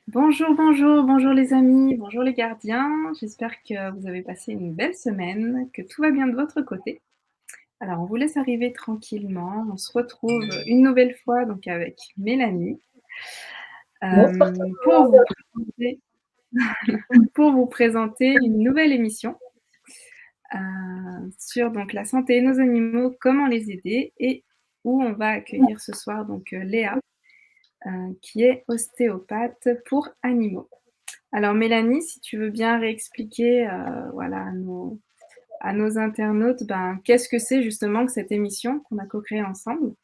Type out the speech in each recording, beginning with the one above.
Bonjour, bonjour, bonjour les amis, bonjour les gardiens. J'espère que vous avez passé une belle semaine, que tout va bien de votre côté. Alors, on vous laisse arriver tranquillement. On se retrouve une nouvelle fois donc avec Mélanie Bonsoir tout pour le vous monde. présenter, pour vous présenter une nouvelle émission sur donc la santé et nos animaux, comment les aider et où on va accueillir ce soir donc Léa qui est ostéopathe pour animaux. Alors Mélanie, si tu veux bien réexpliquer, voilà, à nos internautes, ben, qu'est-ce que c'est justement que cette émission qu'on a co-créée ensemble?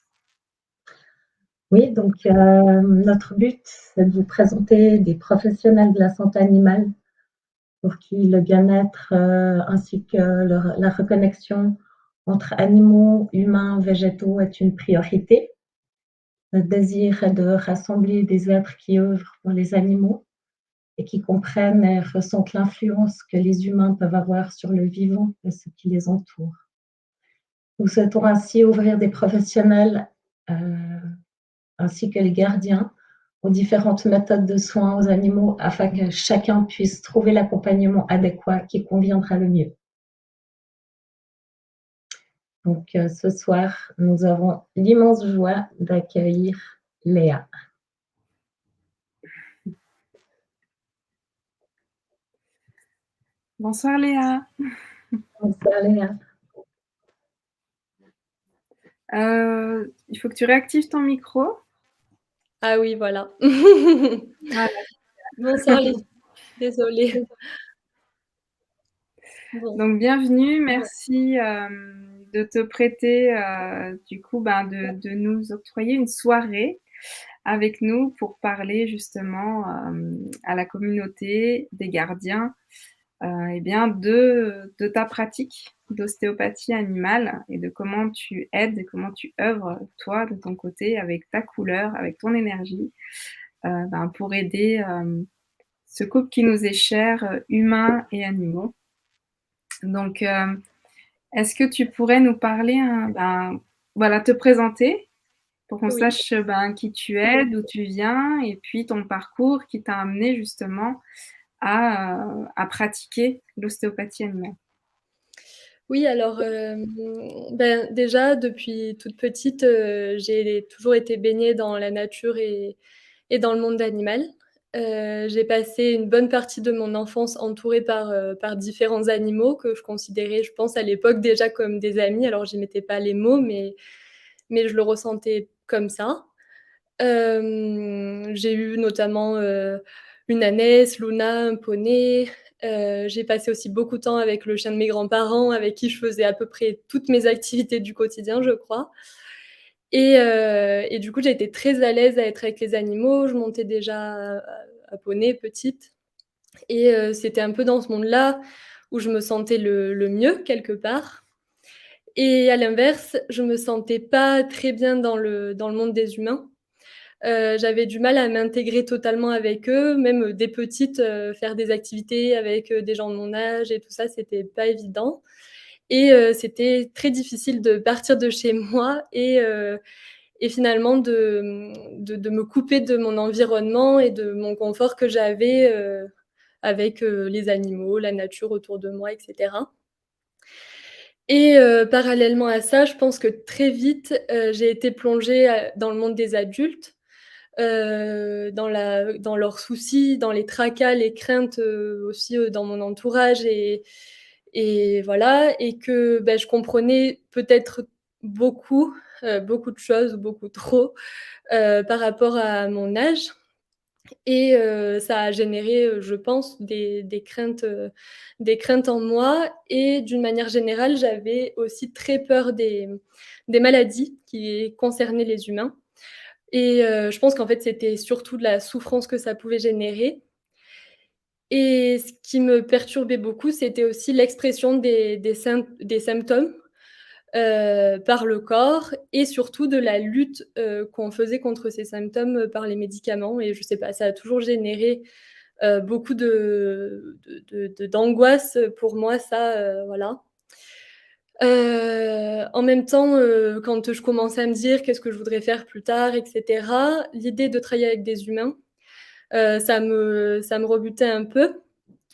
Oui, donc notre but, c'est de vous présenter des professionnels de la santé animale pour qui le bien-être ainsi que la reconnexion entre animaux, humains, végétaux est une priorité. Notre désir est de rassembler des êtres qui œuvrent pour les animaux et qui comprennent et ressentent l'influence que les humains peuvent avoir sur le vivant et ce qui les entoure. Nous souhaitons ainsi ouvrir des professionnels euh, ainsi que les gardiens aux différentes méthodes de soins aux animaux afin que chacun puisse trouver l'accompagnement adéquat qui conviendra le mieux. Donc ce soir, nous avons l'immense joie d'accueillir Léa. Bonsoir Léa. Bonsoir Léa. Il faut que tu réactives ton micro. Ah oui, voilà. Voilà. Bonsoir les désolée. Bon. Donc bienvenue, merci, de te prêter, du coup, ben, de nous octroyer une soirée avec nous pour parler justement, à la communauté des gardiens, eh bien de ta pratique d'ostéopathie animale et de comment tu aides et comment tu œuvres, toi, de ton côté, avec ta couleur, avec ton énergie, ben, pour aider, ce couple qui nous est cher, humains et animaux. Donc, est-ce que tu pourrais nous parler, hein, ben, voilà, te présenter pour qu'on Oui. sache, ben, qui tu es, d'où tu viens et puis ton parcours qui t'a amené justement à pratiquer l'ostéopathie animale? Oui, alors, ben, déjà depuis toute petite, j'ai toujours été baignée dans la nature et dans le monde animal. J'ai passé une bonne partie de mon enfance entourée par différents animaux que je considérais, je pense à l'époque déjà comme des amis. Alors j'y mettais pas les mots, mais je le ressentais comme ça. J'ai eu notamment, une ânesse, Luna, un poney. J'ai passé aussi beaucoup de temps avec le chien de mes grands-parents, avec qui je faisais à peu près toutes mes activités du quotidien, je crois. Et du coup, j'ai été très à l'aise à être avec les animaux. Je montais déjà à poney petite et c'était un peu dans ce monde-là où je me sentais le mieux quelque part. Et à l'inverse, je me sentais pas très bien dans le monde des humains. J'avais du mal à m'intégrer totalement avec eux, même, dès petite, faire des activités avec, des gens de mon âge et tout ça, c'était pas évident et c'était très difficile de partir de chez moi et finalement de me couper de mon environnement et de mon confort que j'avais, avec, les animaux, la nature autour de moi et cetera et parallèlement à ça, je pense que très vite, j'ai été plongée, dans le monde des adultes. Dans leurs soucis, dans les tracas, les craintes, aussi, dans mon entourage et voilà et que, bah, je comprenais peut-être beaucoup, beaucoup de choses, beaucoup trop, par rapport à mon âge et ça a généré, je pense des craintes en moi et d'une manière générale, j'avais aussi très peur des maladies qui concernaient les humains. Et je pense qu'en fait, c'était surtout de la souffrance que ça pouvait générer et ce qui me perturbait beaucoup, c'était aussi l'expression des symptômes, par le corps et surtout de la lutte, qu'on faisait contre ces symptômes, par les médicaments et je sais pas, ça a toujours généré, beaucoup d'angoisse, pour moi ça, voilà. En même temps, quand je commençais à me dire: «Qu'est-ce que je voudrais faire plus tard?» et cetera, l'idée de travailler avec des humains, Ça me rebutait un peu,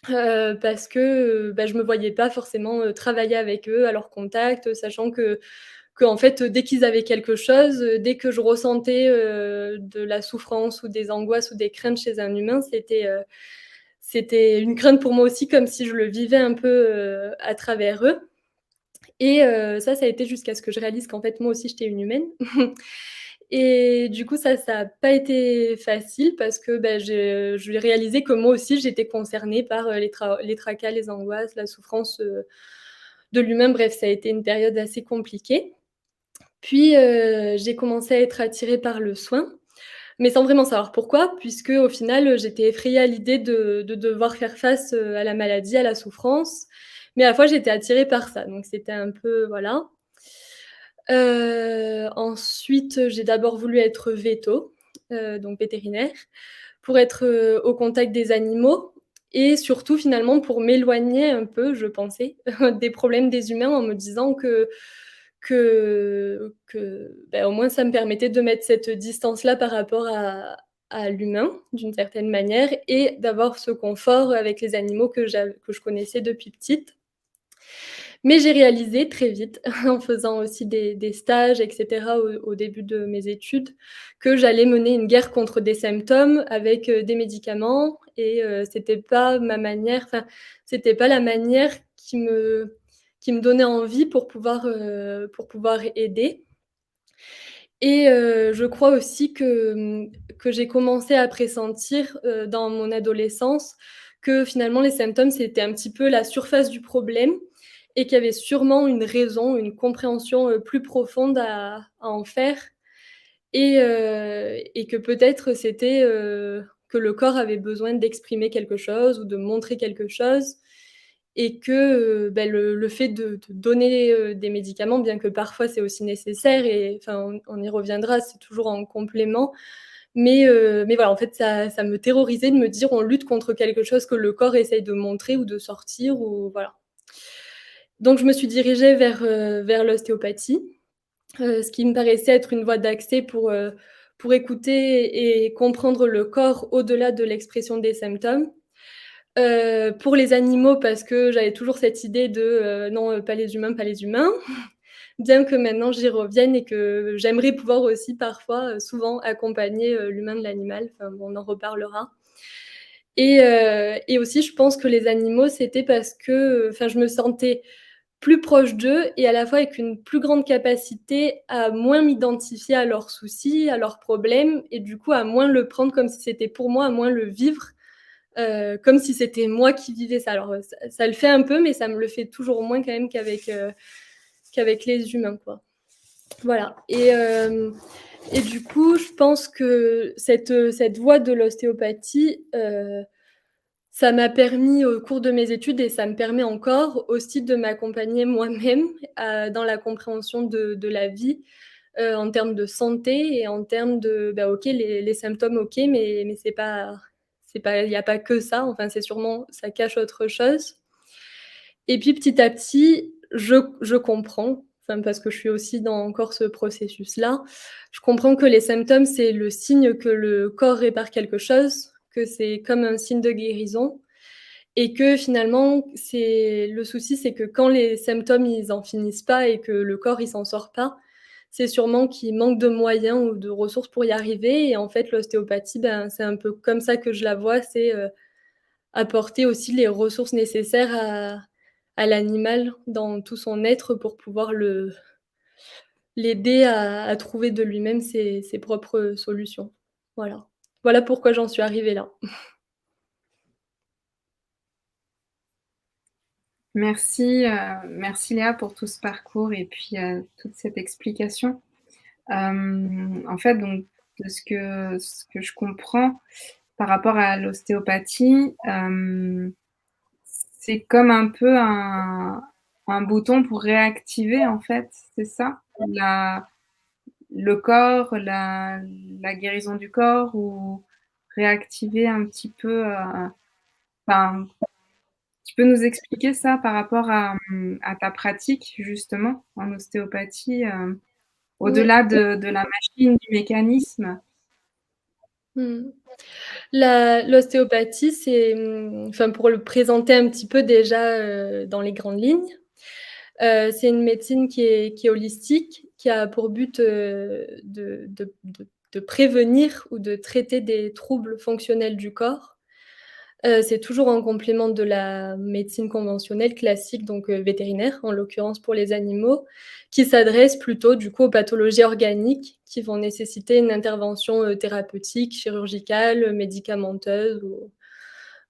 parce que, bah, je me voyais pas forcément, travailler avec eux, à leur contact, sachant qu'en fait, dès qu'ils avaient quelque chose, dès que je ressentais, de la souffrance ou des angoisses ou des craintes chez un humain, c'était une crainte pour moi aussi, comme si je le vivais un peu, à travers eux. Et ça a été jusqu'à ce que je réalise qu'en fait, moi aussi, j'étais une humaine. Et du coup, ça a pas été facile parce que, bah, j'ai réalisé que moi aussi, j'étais concernée par, les tracas, les angoisses, la souffrance, de l'humain. Bref, ça a été une période assez compliquée. Puis, j'ai commencé à être attirée par le soin, mais sans vraiment savoir pourquoi, puisque au final, j'étais effrayée à l'idée de devoir faire face, à la maladie, à la souffrance, mais à la fois j'étais attirée par ça, donc c'était un peu voilà. Ensuite, j'ai d'abord voulu être véto, donc vétérinaire, pour être, au contact des animaux et surtout finalement pour m'éloigner un peu, je pensais, des problèmes des humains en me disant bah, au moins ça me permettait de mettre cette distance-là par rapport à l'humain, d'une certaine manière et d'avoir ce confort avec les animaux que je connaissais depuis petite. Mais j'ai réalisé très vite, en faisant aussi des stages et cetera au début de mes études, que j'allais mener une guerre contre des symptômes avec, des médicaments et c'était pas ma manière enfin, c'était pas la manière qui me donnait envie pour pouvoir aider et je crois aussi que j'ai commencé à pressentir, dans mon adolescence, que finalement les symptômes, c'était un petit peu la surface du problème et qu'il y avait sûrement une raison, une compréhension, plus profonde à en faire et que peut-être c'était, que le corps avait besoin d'exprimer quelque chose ou de montrer quelque chose et que, bah, le fait de donner, des médicaments, bien que parfois c'est aussi nécessaire et enfin on y reviendra, c'est toujours en complément, mais voilà, en fait ça me terrorisait de me dire: «On lutte contre quelque chose que le corps essaye de montrer ou de sortir» ou voilà. Donc je me suis dirigée vers l'ostéopathie, ce qui me paraissait être une voie d'accès pour écouter et comprendre le corps au-delà de l'expression des symptômes. Pour les animaux parce que j'avais toujours cette idée de, non, pas les humains, pas les humains. Bien que maintenant j'y revienne et que j'aimerais pouvoir aussi parfois, souvent accompagner, l'humain de l'animal, enfin bon, on en reparlera et aussi je pense que les animaux, c'était parce que, enfin je me sentais plus proche d'eux et à la fois avec une plus grande capacité à moins m'identifier à leurs soucis, à leurs problèmes et du coup à moins le prendre comme si c'était pour moi, à moins le vivre comme si c'était moi qui vivais ça. Alors, ça le fait un peu, mais ça me le fait toujours moins quand même qu'avec les humains, quoi. Voilà et du coup, je pense que cette voie de l'ostéopathie, ça m'a permis au cours de mes études et ça me permet encore aussi de m'accompagner moi-même, dans la compréhension de la vie, en termes de santé et en termes de, bah, OK, les symptômes, OK, mais c'est pas il y a pas que ça, enfin, c'est sûrement ça cache autre chose et puis petit à petit, je comprends, enfin, parce que je suis aussi dans encore ce processus-là, je comprends que les symptômes, c'est le signe que le corps répare quelque chose, que c'est comme un signe de guérison et que finalement, c'est le souci, c'est que quand les symptômes, ils en finissent pas et que le corps, il s'en sort pas, c'est sûrement qu'il manque de moyens ou de ressources pour y arriver et en fait, l'ostéopathie, ben, c'est un peu comme ça que je la vois, c'est, apporter aussi les ressources nécessaires à l'animal dans tout son être pour pouvoir l'aider à trouver de lui-même ses propres solutions. Voilà. Voilà pourquoi j'en suis arrivée là. Merci, merci Léa pour tout ce parcours et puis, toute cette explication. En fait, donc de ce que je comprends par rapport à l'ostéopathie, c'est comme un peu un bouton pour réactiver, en fait, c'est ça? Le corps, la guérison du corps ou réactiver un petit peu, enfin, tu peux nous expliquer ça par rapport à ta pratique justement en ostéopathie, Oui. au-delà de la machine, du mécanisme? Mmh. L'ostéopathie, c'est, enfin, pour le présenter un petit peu déjà, dans les grandes lignes, c'est une médecine qui est holistique, qui a pour but, de prévenir ou de traiter des troubles fonctionnels du corps. C'est toujours en complément de la médecine conventionnelle classique, donc vétérinaire, en l'occurrence pour les animaux, qui s'adresse plutôt du coup aux pathologies organiques qui vont nécessiter une intervention, thérapeutique, chirurgicale, médicamenteuse ou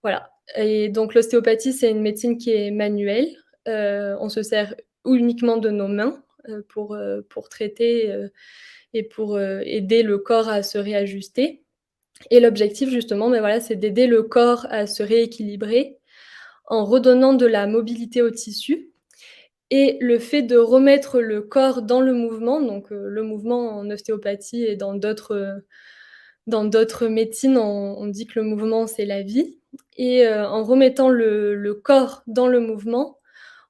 voilà. Et donc l'ostéopathie, c'est une médecine qui est manuelle. On se sert uniquement de nos mains, pour traiter, et pour, aider le corps à se réajuster. Et l'objectif justement, beh, voilà, c'est d'aider le corps à se rééquilibrer en redonnant de la mobilité aux tissus et le fait de remettre le corps dans le mouvement, donc le mouvement en ostéopathie et dans d'autres médecines, on dit que le mouvement, c'est la vie et en remettant le corps dans le mouvement,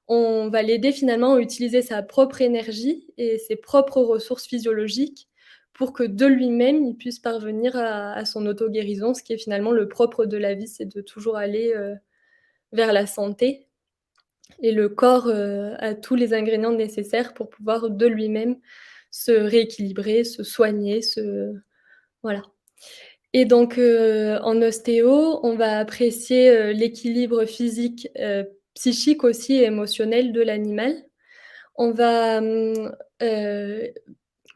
on va l'aider finalement à utiliser sa propre énergie et ses propres ressources physiologiques pour que de lui-même, il puisse parvenir à son auto-guérison. Ce qui est finalement le propre de la vie, c'est de toujours aller, vers la santé et le corps, a tous les ingrédients nécessaires pour pouvoir de lui-même se rééquilibrer, se soigner, voilà. Et donc, en ostéo, on va apprécier, l'équilibre physique, psychique aussi et émotionnel de l'animal. On va,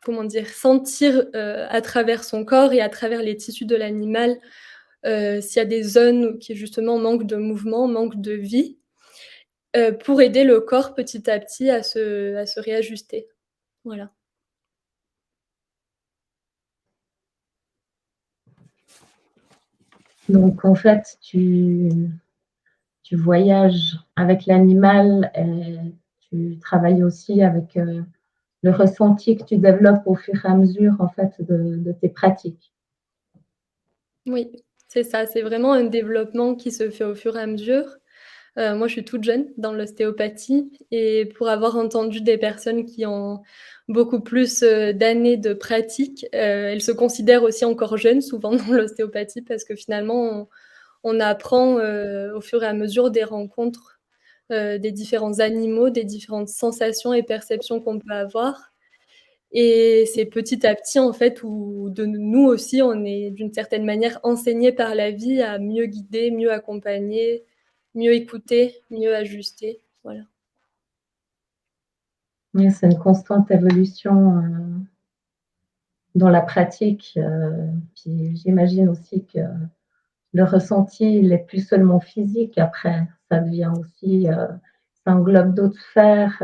comment dire? Sentir, à travers son corps et à travers les tissus de l'animal, s'il y a des zones qui justement manquent de mouvement, manquent de vie, pour aider le corps petit à petit à se réajuster. Voilà. Donc en fait, tu voyages avec l'animal et tu travailles aussi avec, le ressenti que tu développes au fur et à mesure, en fait, de tes pratiques. Oui, c'est ça, c'est vraiment un développement qui se fait au fur et à mesure. Moi, je suis toute jeune dans l'ostéopathie et pour avoir entendu des personnes qui ont beaucoup plus, d'années de pratique, elles se considèrent aussi encore jeunes souvent dans l'ostéopathie parce que finalement on apprend, au fur et à mesure des rencontres, des différents animaux, des différentes sensations et perceptions qu'on peut avoir et c'est petit à petit en fait où de nous aussi on est d'une certaine manière enseignés par la vie à mieux guider, mieux accompagner, mieux écouter, mieux ajuster, voilà. Oui, c'est une constante évolution, dans la pratique, puis j'imagine aussi que le ressenti, il est plus seulement physique après, ça devient aussi, ça englobe d'autres sphères,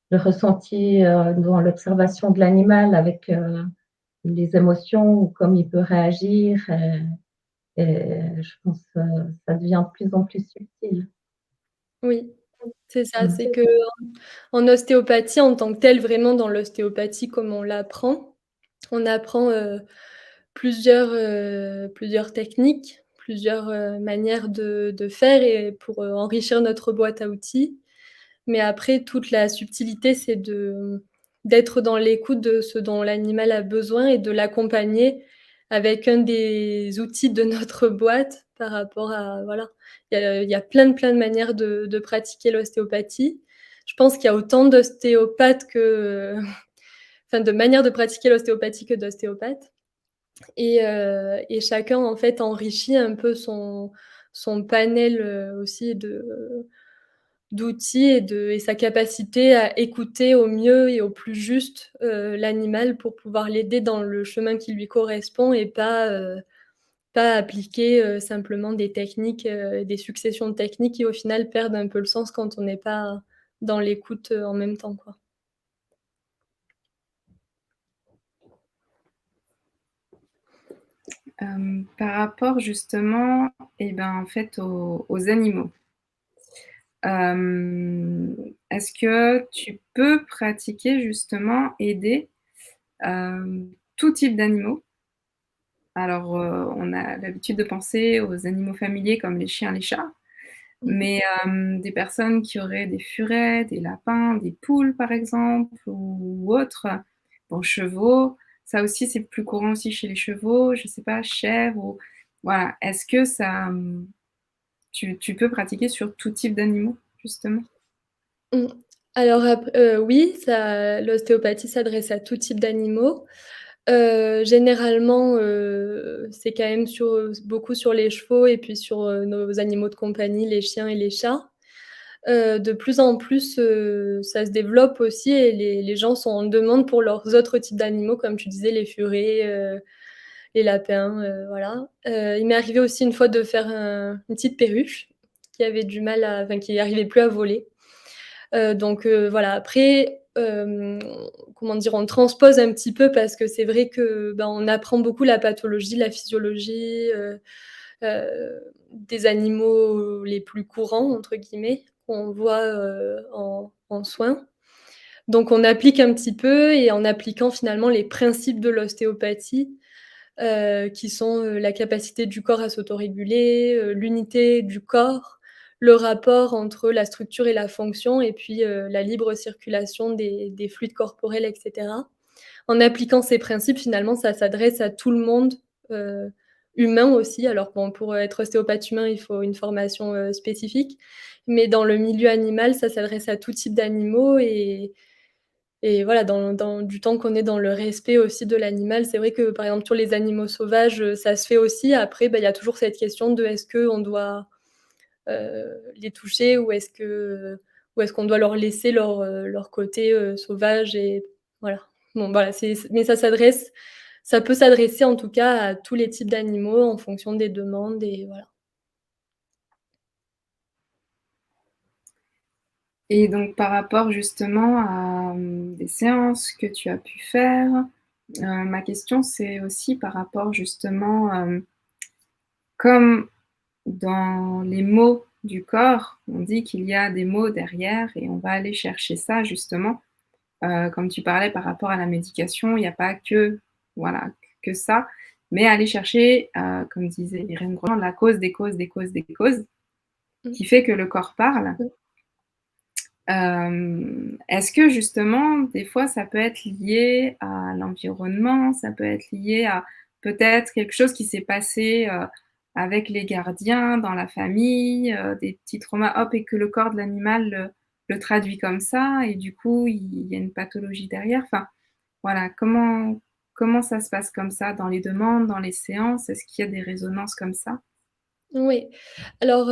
le ressenti, dans l'observation de l'animal avec, les émotions ou comme il peut réagir et je pense, ça devient de plus en plus subtil. Oui, c'est ça, c'est Mmh. qu'en en ostéopathie en tant que telle, vraiment dans l'ostéopathie comme on apprend, plusieurs techniques, plusieurs, manières de faire et pour, enrichir notre boîte à outils. Mais après toute la subtilité, c'est d'être dans l'écoute de ce dont l'animal a besoin et de l'accompagner avec un des outils de notre boîte par rapport à voilà. Il y a plein de manières de pratiquer l'ostéopathie. Je pense qu'il y a autant d'ostéopathes que, enfin de manières de pratiquer l'ostéopathie que d'ostéopathes et chacun en fait enrichit un peu son panel, aussi d'outils et sa capacité à écouter au mieux et au plus juste, l'animal pour pouvoir l'aider dans le chemin qui lui correspond et pas appliquer, simplement des techniques, des successions de techniques qui au final perdent un peu le sens quand on n'est pas dans l'écoute, en même temps, quoi. Par rapport justement et ben, en fait, aux animaux. Est-ce que tu peux pratiquer justement, aider, tout type d'animaux? Alors, on a l'habitude de penser aux animaux familiers comme les chiens, les chats, Mmh. mais des personnes qui auraient des furets, des lapins, des poules par exemple ou autres, bon chevaux, ça aussi, c'est plus courant aussi chez les chevaux, je sais pas, chèvres ou voilà. Est-ce que ça, tu peux pratiquer sur tout type d'animaux, justement? Mmh. Alors oui, ça l'ostéopathie s'adresse à tout type d'animaux. Généralement, c'est quand même beaucoup sur les chevaux et puis sur, nos animaux de compagnie, les chiens et les chats. De plus en plus, ça se développe aussi et les gens sont en demande pour leurs autres types d'animaux, comme tu disais, les furets, les lapins, voilà. Il m'est arrivé aussi une fois de faire une petite perruche qui avait du mal à enfin qui arrivait plus à voler. Donc voilà, après, comment dire? On transpose un petit peu parce que c'est vrai que, ben, on apprend beaucoup la pathologie, la physiologie, des animaux les plus «courants» entre guillemets, qu'on voit, en soins. Donc on applique un petit peu et en appliquant finalement les principes de l'ostéopathie, qui sont, la capacité du corps à s'autoréguler, l'unité du corps, le rapport entre la structure et la fonction et puis, la libre circulation des fluides corporels et cetera. En appliquant ces principes, finalement, ça s'adresse à tout le monde, heu, humain aussi. Alors bon, pour être ostéopathe humain, il faut une formation, spécifique, mais dans le milieu animal, ça s'adresse à tout type d'animaux et voilà, dans du temps qu'on est dans le respect aussi de l'animal, c'est vrai que, par exemple, sur les animaux sauvages, ça se fait aussi. Après, bah, il y a toujours cette question de est-ce qu'on doit, les toucher ou est-ce qu'on doit leur laisser leur côté, sauvage et voilà. Bon, voilà, mais ça peut s'adresser en tout cas à tous les types d'animaux en fonction des demandes et voilà. Et donc par rapport justement à, des séances que tu as pu faire, ma question c'est aussi par rapport justement, comme dans les mots du corps, on dit qu'il y a des mots derrière et on va aller chercher ça justement, comme tu parlais par rapport à la médication, il y a pas que voilà, que ça, mais aller chercher, comme disait Irène Grosjean, la cause des causes des causes des causes, Mmh. qui fait que le corps parle. Mmh. Est-ce que justement, des fois, ça peut être lié à l'environnement, ça peut être lié à peut-être quelque chose qui s'est passé, avec les gardiens dans la famille, des petits traumas, hop et que le corps de l'animal le traduit comme ça et du coup, il y a une pathologie derrière? Enfin, voilà, comment ça se passe comme ça dans les demandes, dans les séances? Est-ce qu'il y a des résonances comme ça? Oui. Alors,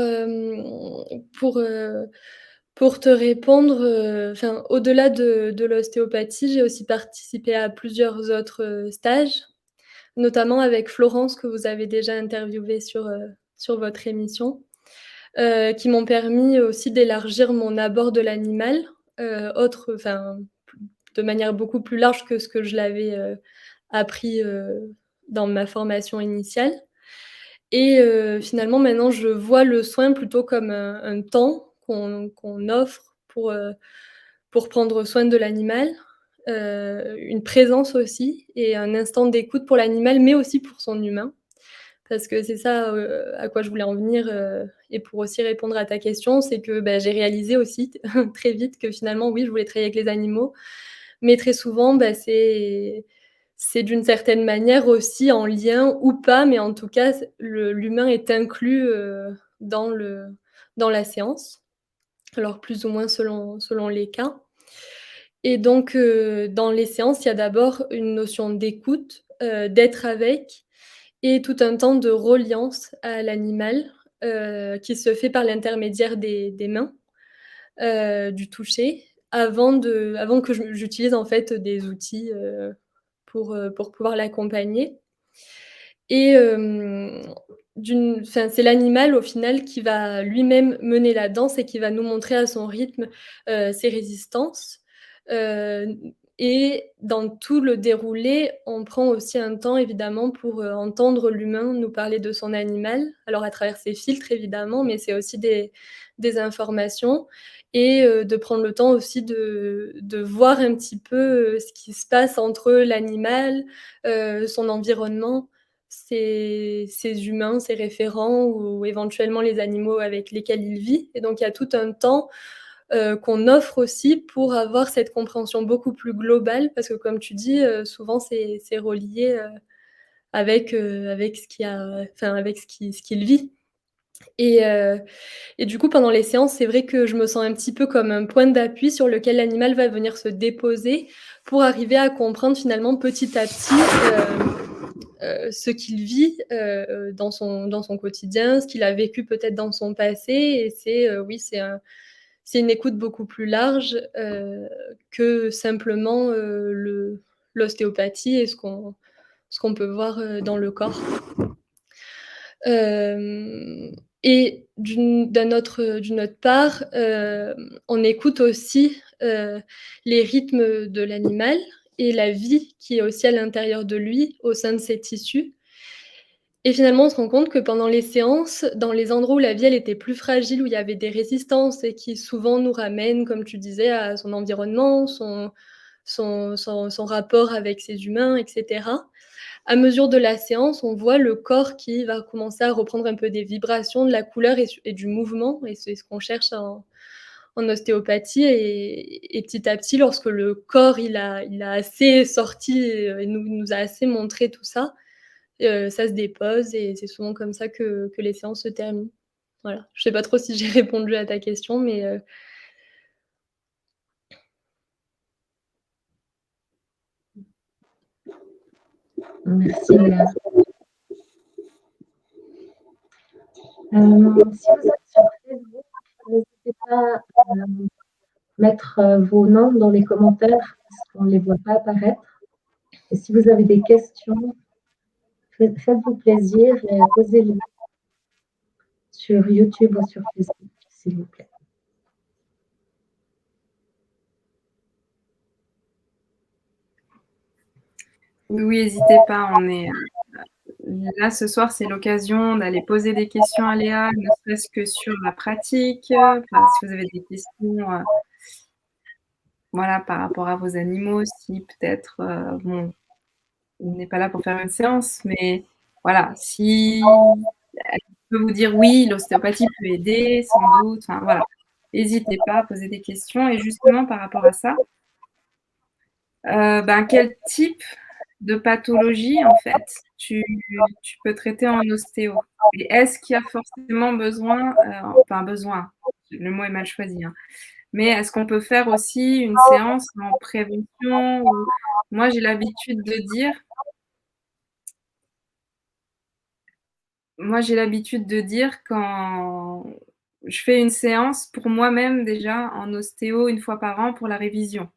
pour te répondre, enfin, au-delà de l'ostéopathie, j'ai aussi participé à plusieurs autres, stages, notamment avec Florence que vous avez déjà interviewée sur votre émission, qui m'ont permis aussi d'élargir mon abord de l'animal, enfin, de manière beaucoup plus large que ce que je l'avais, appris, dans ma formation initiale et finalement maintenant je vois le soin plutôt comme un temps qu'on offre pour prendre soin de l'animal, une présence aussi et un instant d'écoute pour l'animal, mais aussi pour son humain. Parce que c'est ça, à quoi je voulais en venir, et pour aussi répondre à ta question, c'est que, bah, j'ai réalisé aussi très vite que finalement, oui, je voulais travailler avec les animaux, mais très souvent, bah, c'est d'une certaine manière aussi en lien ou pas, mais en tout cas, l'humain est inclus, dans la séance, alors plus ou moins selon les cas et donc dans les séances, il y a d'abord une notion d'écoute, d'être avec et tout un temps de reliance à l'animal, qui se fait par l'intermédiaire des mains, du toucher, avant que j'utilise en fait des outils, pour pouvoir l'accompagner et c'est l'animal au final qui va lui-même mener la danse et qui va nous montrer à son rythme, ses résistances, heu et dans tout le déroulé, on prend aussi un temps évidemment pour, entendre l'humain nous parler de son animal. Alors à travers ses filtres évidemment, mais c'est aussi des informations et de prendre le temps aussi de voir un petit peu, ce qui se passe entre l'animal, son environnement, ses humains, ses référents ou éventuellement les animaux avec lesquels il vit et donc il y a tout un temps qu'on offre aussi pour avoir cette compréhension beaucoup plus globale parce que comme tu dis, souvent c'est relié, avec ce qu'il y a enfin avec ce qu'il vit et heu et du coup pendant les séances, c'est vrai que je me sens un petit peu comme un point d'appui sur lequel l'animal va venir se déposer pour arriver à comprendre finalement petit à petit, ce qu'il vit, dans son quotidien, ce qu'il a vécu peut-être dans son passé et oui, c'est une écoute beaucoup plus large, que simplement, l'ostéopathie et ce qu'on peut voir, dans le corps. Hem et d'une autre part, on écoute aussi, les rythmes de l'animal et la vie qui est aussi à l'intérieur de lui, au sein de ses tissus et finalement, on se rend compte que pendant les séances, dans les endroits où la vie, elle était plus fragile, où il y avait des résistances et qui souvent nous ramènent, comme tu disais, à son environnement, son rapport avec ses humains et cetera. À mesure de la séance, on voit le corps qui va commencer à reprendre un peu des vibrations, de la couleur et du mouvement et c'est ce qu'on cherche en ostéopathie et petit à petit, lorsque le corps, il a assez sorti, et nous a assez montré tout ça, ça se dépose et c'est souvent comme ça que les séances se terminent. Voilà. Je sais pas trop si j'ai répondu à ta question, mais Merci Léa. Si vous êtes sur Facebook, n'hésitez pas à mettre vos noms dans les commentaires parce qu'on ne les voit pas apparaître. Et si vous avez des questions, faites-vous plaisir et posez-les sur YouTube ou sur Facebook, s'il vous plaît. Oui, n'hésitez pas, on est là ce soir, c'est l'occasion d'aller poser des questions à Léa, ne serait-ce que sur la pratique, enfin, si vous avez des questions, voilà, par rapport à vos animaux, si peut-être, bon, on n'est pas là pour faire une séance, mais voilà, si elle peut vous dire oui, l'ostéopathie peut aider, sans doute, enfin voilà. N'hésitez pas à poser des questions et justement par rapport à ça, ben, quel type de pathologie, en fait, tu peux traiter en ostéo? Et est-ce qu'il y a forcément besoin, enfin besoin, le mot est mal choisi, hein, mais est-ce qu'on peut faire aussi une séance en prévention ou moi j'ai l'habitude de dire quand je fais une séance pour moi-même déjà en ostéo une fois par an pour la révision.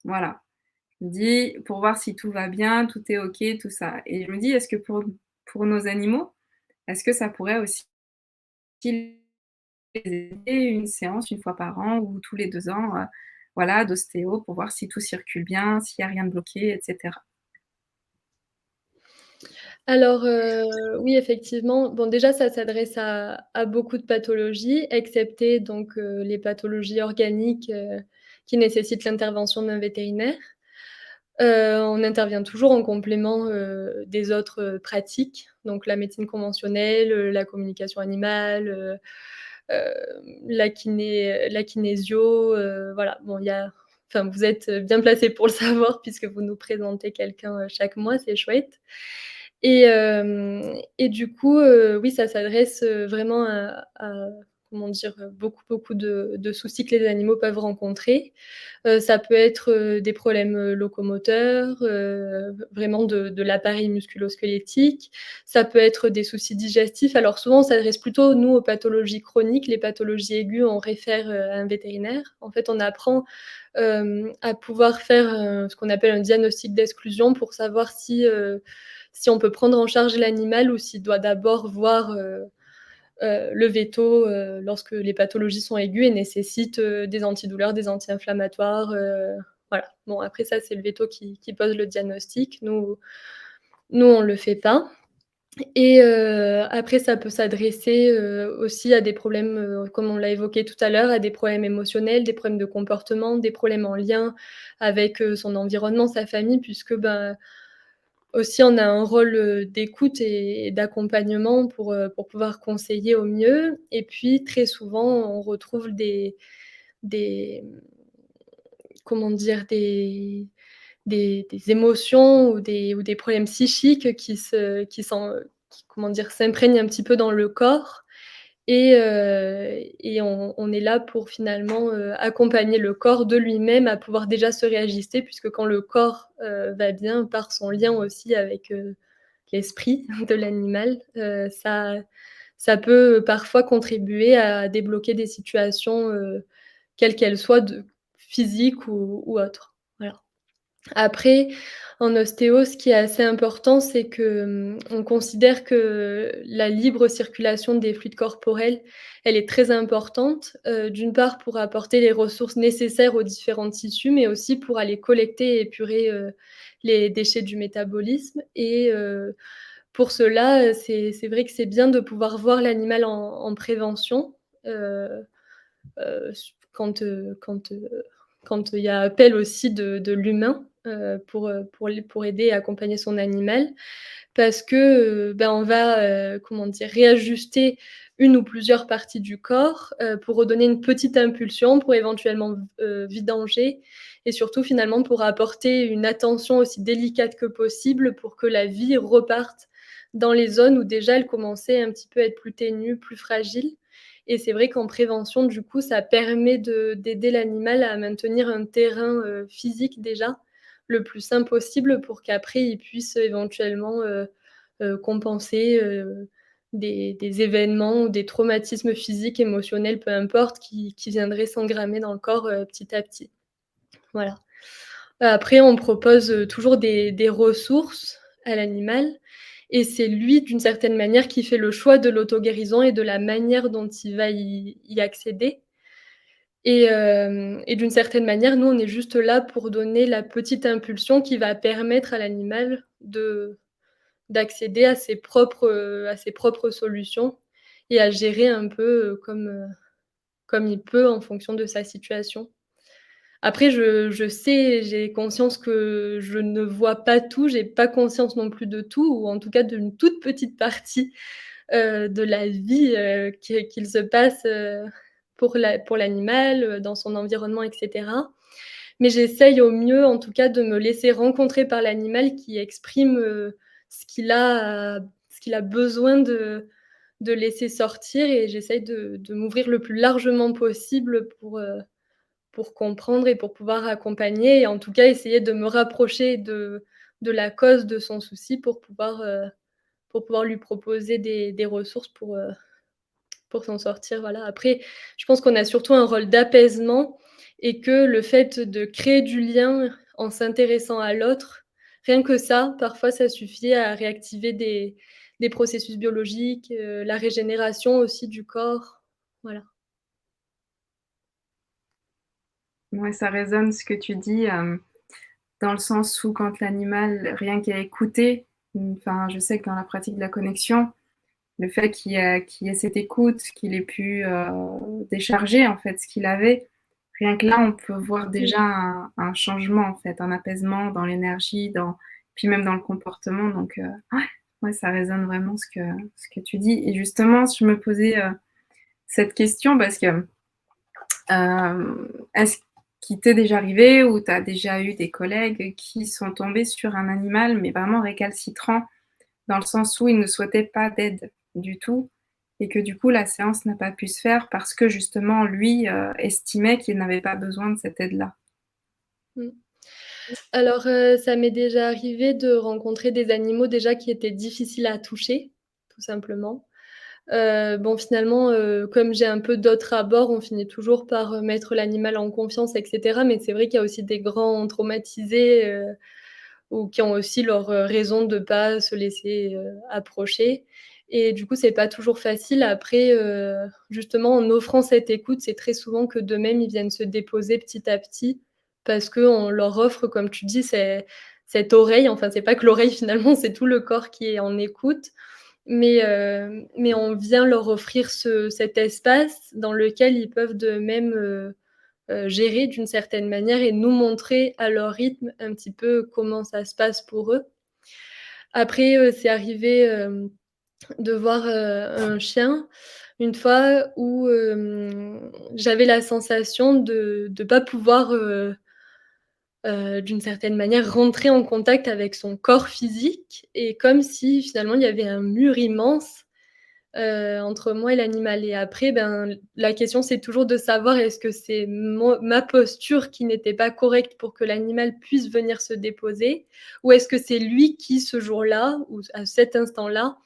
Voilà. Je me dis pour voir si tout va bien, tout est OK, tout ça et je me dis: «Est-ce que pour nos animaux, est-ce que ça pourrait aussi les aider une séance une fois par an ou tous les 2 ans, voilà, d'ostéo pour voir si tout circule bien, s'il y a rien de bloqué et cetera?» alors, oui, effectivement, bon, déjà, ça s'adresse à beaucoup de pathologies, excepté donc, les pathologies organiques, qui nécessitent l'intervention d'un vétérinaire. On intervient toujours en complément, des autres, pratiques, donc la médecine conventionnelle, la communication animale, la kinésio, voilà. Bon, il y a enfin, vous êtes bien placés pour le savoir puisque vous nous présentez quelqu'un, chaque mois, c'est chouette. Et du coup, oui, ça s'adresse, vraiment à comment dire? Beaucoup de soucis que les animaux peuvent rencontrer. Ça peut être, des problèmes, locomoteurs, vraiment de l'appareil musculo-squelettique. Ça peut être des soucis digestifs. Alors souvent, on s'adresse plutôt, nous, aux pathologies chroniques. Les pathologies aiguës, on réfère, à un vétérinaire. En fait, on apprend, à pouvoir faire, ce qu'on appelle un diagnostic d'exclusion pour savoir si on peut prendre en charge l'animal ou s'il doit d'abord voir, le véto, lorsque les pathologies sont aiguës et nécessitent, des antidouleurs, des anti-inflammatoires, voilà. Bon après ça, c'est le véto qui pose le diagnostic. Nous on le fait pas et après ça peut s'adresser, aussi à des problèmes, comme on l'a évoqué tout à l'heure, à des problèmes émotionnels, des problèmes de comportement, des problèmes en lien avec, son environnement, sa famille puisque, ben, aussi, on a un rôle, d'écoute et d'accompagnement pour pouvoir conseiller au mieux et puis très souvent, on retrouve des comment dire? Des émotions ou des problèmes psychiques qui comment dire? S'imprègnent un petit peu dans le corps et on est là pour finalement, accompagner le corps de lui-même à pouvoir déjà se réajuster puisque quand le corps, va bien par son lien aussi avec, l'esprit de l'animal, ça peut parfois contribuer à débloquer des situations, quelles qu'elles soient de physiques ou autres. Voilà. Après, en ostéo, ce qui est assez important, c'est que, on considère que la libre circulation des fluides corporels, elle est très importante, d'une part pour apporter les ressources nécessaires aux différents tissus, mais aussi pour aller collecter et épurer, les déchets du métabolisme et pour cela, c'est vrai que c'est bien de pouvoir voir l'animal en prévention, heu quand il y a appel aussi de l'humain, pour aider et accompagner son animal. Parce que, on va, comment dire? Réajuster une ou plusieurs parties du corps, pour redonner une petite impulsion, pour éventuellement vidanger et surtout finalement pour apporter une attention aussi délicate que possible pour que la vie reparte dans les zones où déjà elle commençait un petit peu à être plus ténue, plus fragile et c'est vrai qu'en prévention, du coup, ça permet d'aider l'animal à maintenir un terrain, physique déjà, le plus sain possible pour qu'après il puisse éventuellement, compenser, des événements ou des traumatismes physiques, émotionnels, peu importe, qui viendraient s'engrammer dans le corps, petit à petit. Voilà. Après on propose, toujours des ressources à l'animal et c'est lui, d'une certaine manière, qui fait le choix de l'auto-guérison et de la manière dont il va y accéder et d'une certaine manière, nous, on est juste là pour donner la petite impulsion qui va permettre à l'animal d'accéder à ses propres solutions et à gérer un peu, comme il peut en fonction de sa situation. Après je sais, j'ai conscience que je ne vois pas tout, j'ai pas conscience non plus de tout ou en tout cas d'une toute petite partie, de la vie, qu'il se passe, pour l'animal, dans son environnement et cetera. Mais j'essaye au mieux, en tout cas, de me laisser rencontrer par l'animal qui exprime, ce qu'il a besoin de laisser sortir et j'essaye de m'ouvrir le plus largement possible pour comprendre et pour pouvoir accompagner et en tout cas essayer de me rapprocher de la cause de son souci pour pouvoir lui proposer des ressources pour s'en sortir, voilà. Après, je pense qu'on a surtout un rôle d'apaisement et que le fait de créer du lien en s'intéressant à l'autre, rien que ça, parfois ça suffit à réactiver des processus biologiques, la régénération aussi du corps, voilà. Ouais, ça résonne ce que tu dis, dans le sens où quand l'animal, rien qu'à écouter, enfin, je sais que dans la pratique de la connexion, le fait qu'il y ait cette écoute, qu'il ait pu, décharger, en fait, ce qu'il avait, rien que là, on peut voir Mmh. déjà un changement, en fait, un apaisement dans l'énergie, puis même dans le comportement donc ouais, ouais, ça résonne vraiment ce que tu dis et justement, je me posais, cette question parce que, est-ce qu'il t'est déjà arrivé ou tu as déjà eu des collègues qui sont tombés sur un animal, mais vraiment récalcitrant? Dans le sens où il ne souhaitait pas d'aide du tout et que du coup la séance n'a pas pu se faire parce que justement lui, estimait qu'il n'avait pas besoin de cette aide-là. Mmh. Alors, ça m'est déjà arrivé de rencontrer des animaux déjà qui étaient difficiles à toucher, tout simplement. Bon finalement, comme j'ai un peu d'autres abords, on finit toujours par, mettre l'animal en confiance et cetera, mais c'est vrai qu'il y a aussi des grands traumatisés, ou qui ont aussi leurs, raisons de pas se laisser, approcher et du coup, c'est pas toujours facile. Après, justement, en offrant cette écoute, c'est très souvent que d'eux-mêmes, ils viennent se déposer petit à petit parce qu'on leur offre, comme tu dis, cette oreille, enfin, c'est pas que l'oreille finalement, c'est tout le corps qui est en écoute, mais on vient leur offrir cet espace dans lequel ils peuvent d'eux-mêmes, gérer d'une certaine manière et nous montrer à leur rythme un petit peu comment ça se passe pour eux. Après, c'est arrivé, de voir, un chien une fois où, j'avais la sensation de pas pouvoir, d'une certaine manière, rentrer en contact avec son corps physique et comme si finalement il y avait un mur immense, entre moi et l'animal et après, ben, la question c'est toujours de savoir est-ce que c'est ma posture qui n'était pas correcte pour que l'animal puisse venir se déposer? Ou est-ce que c'est lui qui ce jour-là ou à cet instant-là,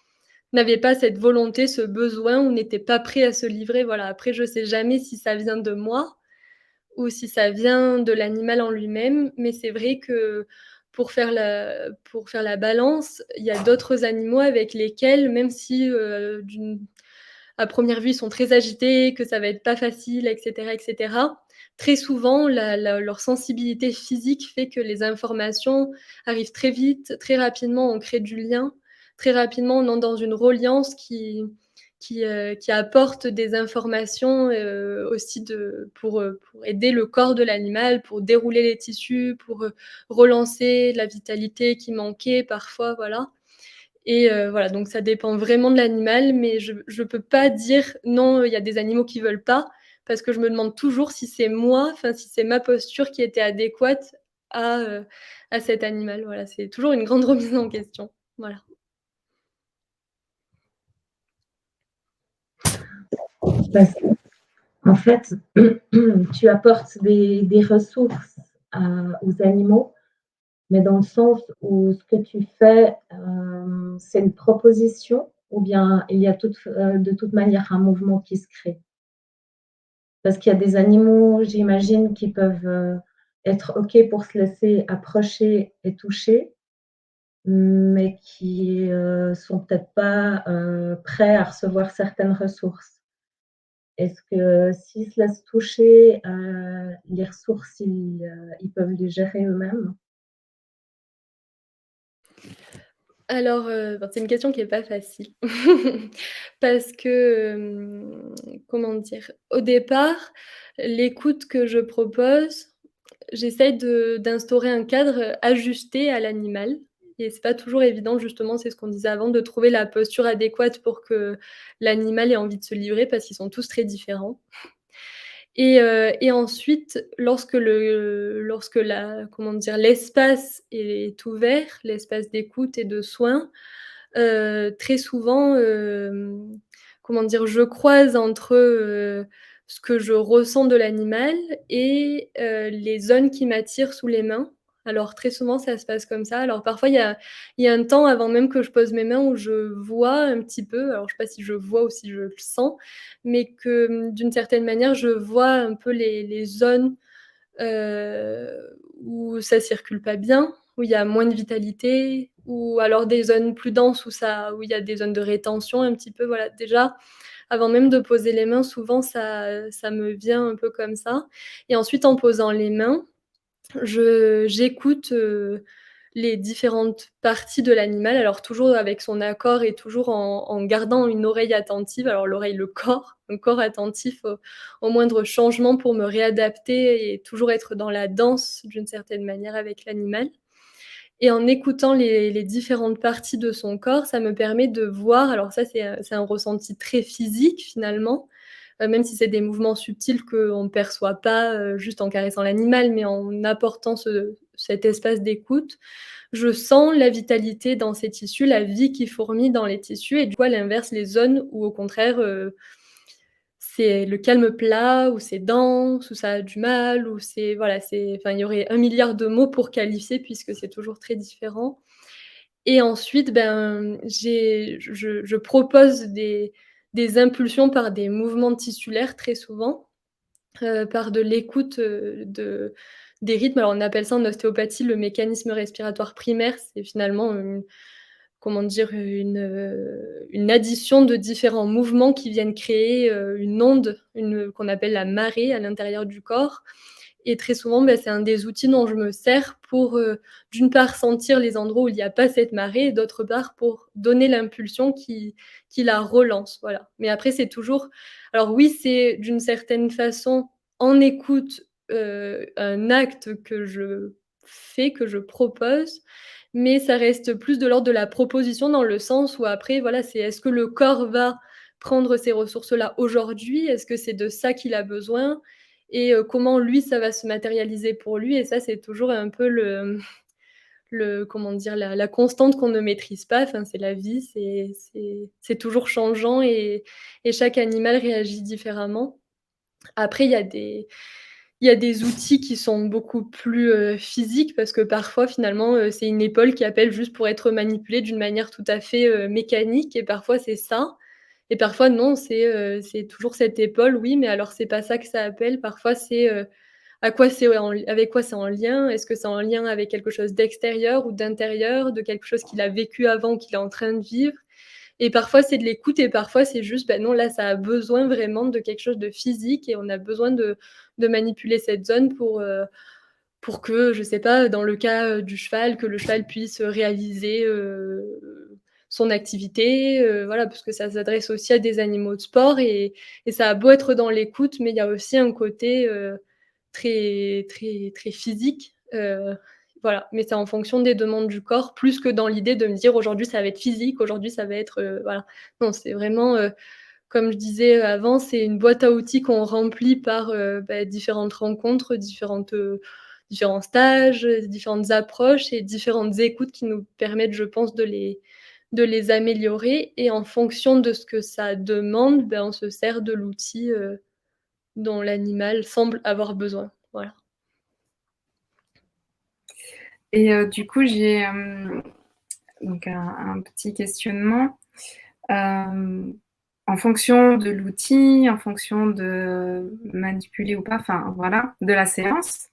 n'avait pas cette volonté, ce besoin ou n'était pas prêt à se livrer? Voilà, après je sais jamais si ça vient de moi ou si ça vient de l'animal en lui-même, mais c'est vrai que pour faire la balance, il y a d'autres animaux avec lesquels, même si, à première vue, ils sont très agités, que ça va être pas facile et cetera, très souvent leur sensibilité physique fait que les informations arrivent très vite, très rapidement, on crée du lien. Très rapidement, on entre dans une reliance qui apporte des informations, aussi pour aider le corps de l'animal, pour dérouler les tissus, pour, relancer la vitalité qui manquait parfois, voilà et voilà, donc ça dépend vraiment de l'animal, mais je peux pas dire: «Non, il y a des animaux qui veulent pas», parce que je me demande toujours si c'est moi, enfin si c'est ma posture qui était adéquate à, heu, à cet animal. Voilà, c'est toujours une grande remise en question. Voilà. Parce qu'en fait, tu apportes des ressources aux animaux, mais dans le sens où ce que tu fais, c'est une proposition ou bien il y a de toute manière un mouvement qui se crée? Parce qu'il y a des animaux, j'imagine, qui peuvent être OK pour se laisser approcher et toucher, mais qui sont peut-être pas prêts à recevoir certaines ressources. Est-ce que s'ils se laissent toucher, les ressources, ils peuvent les gérer eux-mêmes? Alors, ben, c'est une question qui est pas facile parce que, comment dire? Au départ, l'écoute que je propose, j'essaye d'instaurer un cadre, ajusté à l'animal et c'est pas toujours évident justement, c'est ce qu'on disait avant, de trouver la posture adéquate pour que l'animal ait envie de se livrer parce qu'ils sont tous très différents. Et ensuite, lorsque la comment dire? L'espace est ouvert, l'espace d'écoute et de soins, très souvent, comment dire? Je croise entre, ce que je ressens de l'animal et les zones qui m'attirent sous les mains. Alors très souvent, ça se passe comme ça. Alors parfois, il y a un temps avant même que je pose mes mains où je vois un petit peu, alors je sais pas si je vois ou si je le sens, mais que, d'une certaine manière, je vois un peu les zones, où ça circule pas bien, où il y a moins de vitalité, ou alors des zones plus denses où il y a des zones de rétention un petit peu, voilà. Déjà, avant même de poser les mains, souvent ça me vient un peu comme ça et ensuite en posant les mains, j'écoute, les différentes parties de l'animal, alors toujours avec son accord et toujours en gardant une oreille attentive. Alors l'oreille, le corps attentif au moindre changement pour me réadapter et toujours être dans la danse d'une certaine manière avec l'animal et en écoutant les différentes parties de son corps, ça me permet de voir alors ça c'est un ressenti très physique finalement, même si c'est des mouvements subtils qu'on ne perçoit pas, juste en caressant l'animal, mais en apportant cet espace d'écoute. Je sens la vitalité dans ces tissus, la vie qui fourmille dans les tissus et du coup, à l'inverse, les zones où au contraire, c'est le calme plat, où c'est dense, où ça a du mal, où c'est voilà, c'est enfin, il y aurait un milliard de mots pour qualifier puisque c'est toujours très différent et ensuite, ben, je propose des impulsions par des mouvements tissulaires très souvent, par de l'écoute, des rythmes. Alors on appelle ça en ostéopathie le mécanisme respiratoire primaire. C'est finalement comment dire? Une addition de différents mouvements qui viennent créer, une onde, qu'on appelle la marée à l'intérieur du corps et très souvent, bah, c'est un des outils dont je me sers pour, d'une part sentir les endroits où il y a pas cette marée et d'autre part pour donner l'impulsion qui la relance, voilà. Mais après c'est toujours alors oui, c'est d'une certaine façon en écoute, un acte que je fais, que je propose, mais ça reste plus de l'ordre de la proposition dans le sens où après voilà, c'est est-ce que le corps va prendre ces ressources-là aujourd'hui? Est-ce que c'est de ça qu'il a besoin? Et comment lui, ça va se matérialiser pour lui? Et ça, c'est toujours un peu le comment dire? La constante qu'on ne maîtrise pas, enfin, c'est la vie, c'est toujours changeant et chaque animal réagit différemment. Après, il y a des outils qui sont beaucoup plus, physiques parce que parfois finalement, c'est une épaule qui appelle juste pour être manipulée d'une manière tout à fait, mécanique et parfois c'est ça et parfois non, c'est toujours cette épaule, oui, mais alors c'est pas ça que ça appelle. Parfois c'est, à quoi c'est en avec quoi c'est en lien? Est-ce que c'est en lien avec quelque chose d'extérieur ou d'intérieur, de quelque chose qu'il a vécu avant ou qu'il est en train de vivre? Et parfois c'est de l'écoute et parfois c'est juste, bah, non, là, ça a besoin vraiment de quelque chose de physique et on a besoin de manipuler cette zone pour que, je sais pas, dans le cas, du cheval, que le cheval puisse, réaliser, son activité, voilà, parce que ça s'adresse aussi à des animaux de sport et ça a beau être dans l'écoute, mais il y a aussi un côté, très physique, voilà, mais c'est en fonction des demandes du corps, plus que dans l'idée de me dire: «Aujourd'hui, ça va être physique, aujourd'hui, ça va être», voilà. Non, c'est vraiment, comme je disais avant, c'est une boîte à outils qu'on remplit par, bah, différentes rencontres, différents stages, différentes approches et différentes écoutes qui nous permettent, je pense, de les améliorer et en fonction de ce que ça demande, ben, on se sert de l'outil, dont l'animal semble avoir besoin. Voilà. Et du coup, j'ai, donc un petit questionnement. Hem, En fonction de l'outil, en fonction de manipuler ou pas, enfin voilà, de la séance,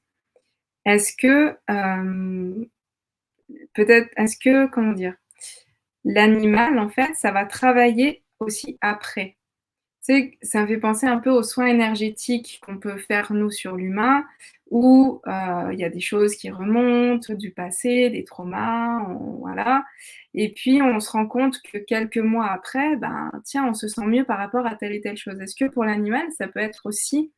est-ce que, peut-être est-ce que, comment dire? L'animal, en fait, ça va travailler aussi après. Tu sais, ça me fait penser un peu aux soins énergétiques qu'on peut faire nous sur l'humain où, il y a des choses qui remontent du passé, des traumas, on voilà et puis on se rend compte que quelques mois après, ben, tiens, on se sent mieux par rapport à telle et telle chose. Est-ce que pour l'animal, ça peut être aussi,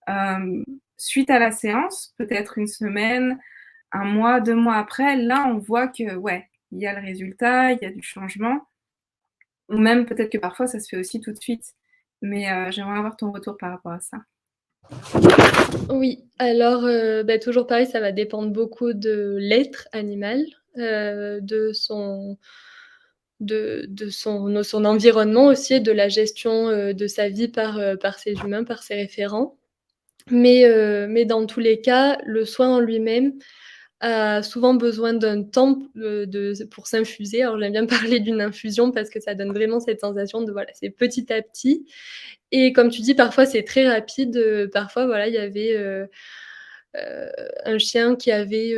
hem, suite à la séance, peut-être une semaine, un mois, 2 mois après, là, on voit que, ouais, il y a le résultat, il y a du changement ou même peut-être que parfois ça se fait aussi tout de suite. Mais, j'aimerais avoir ton retour par rapport à ça. Oui, alors, bah, toujours pareil, ça va dépendre beaucoup de l'être animal, de son environnement aussi et de la gestion, de sa vie par ses humains, par ses référents. Mais dans tous les cas, le soin en lui-même a souvent besoin d'un temps, pour s'infuser. Alors j'aime bien parler d'une infusion parce que ça donne vraiment cette sensation de voilà, c'est petit à petit et comme tu dis, parfois c'est très rapide, parfois voilà, il y avait, un chien qui avait,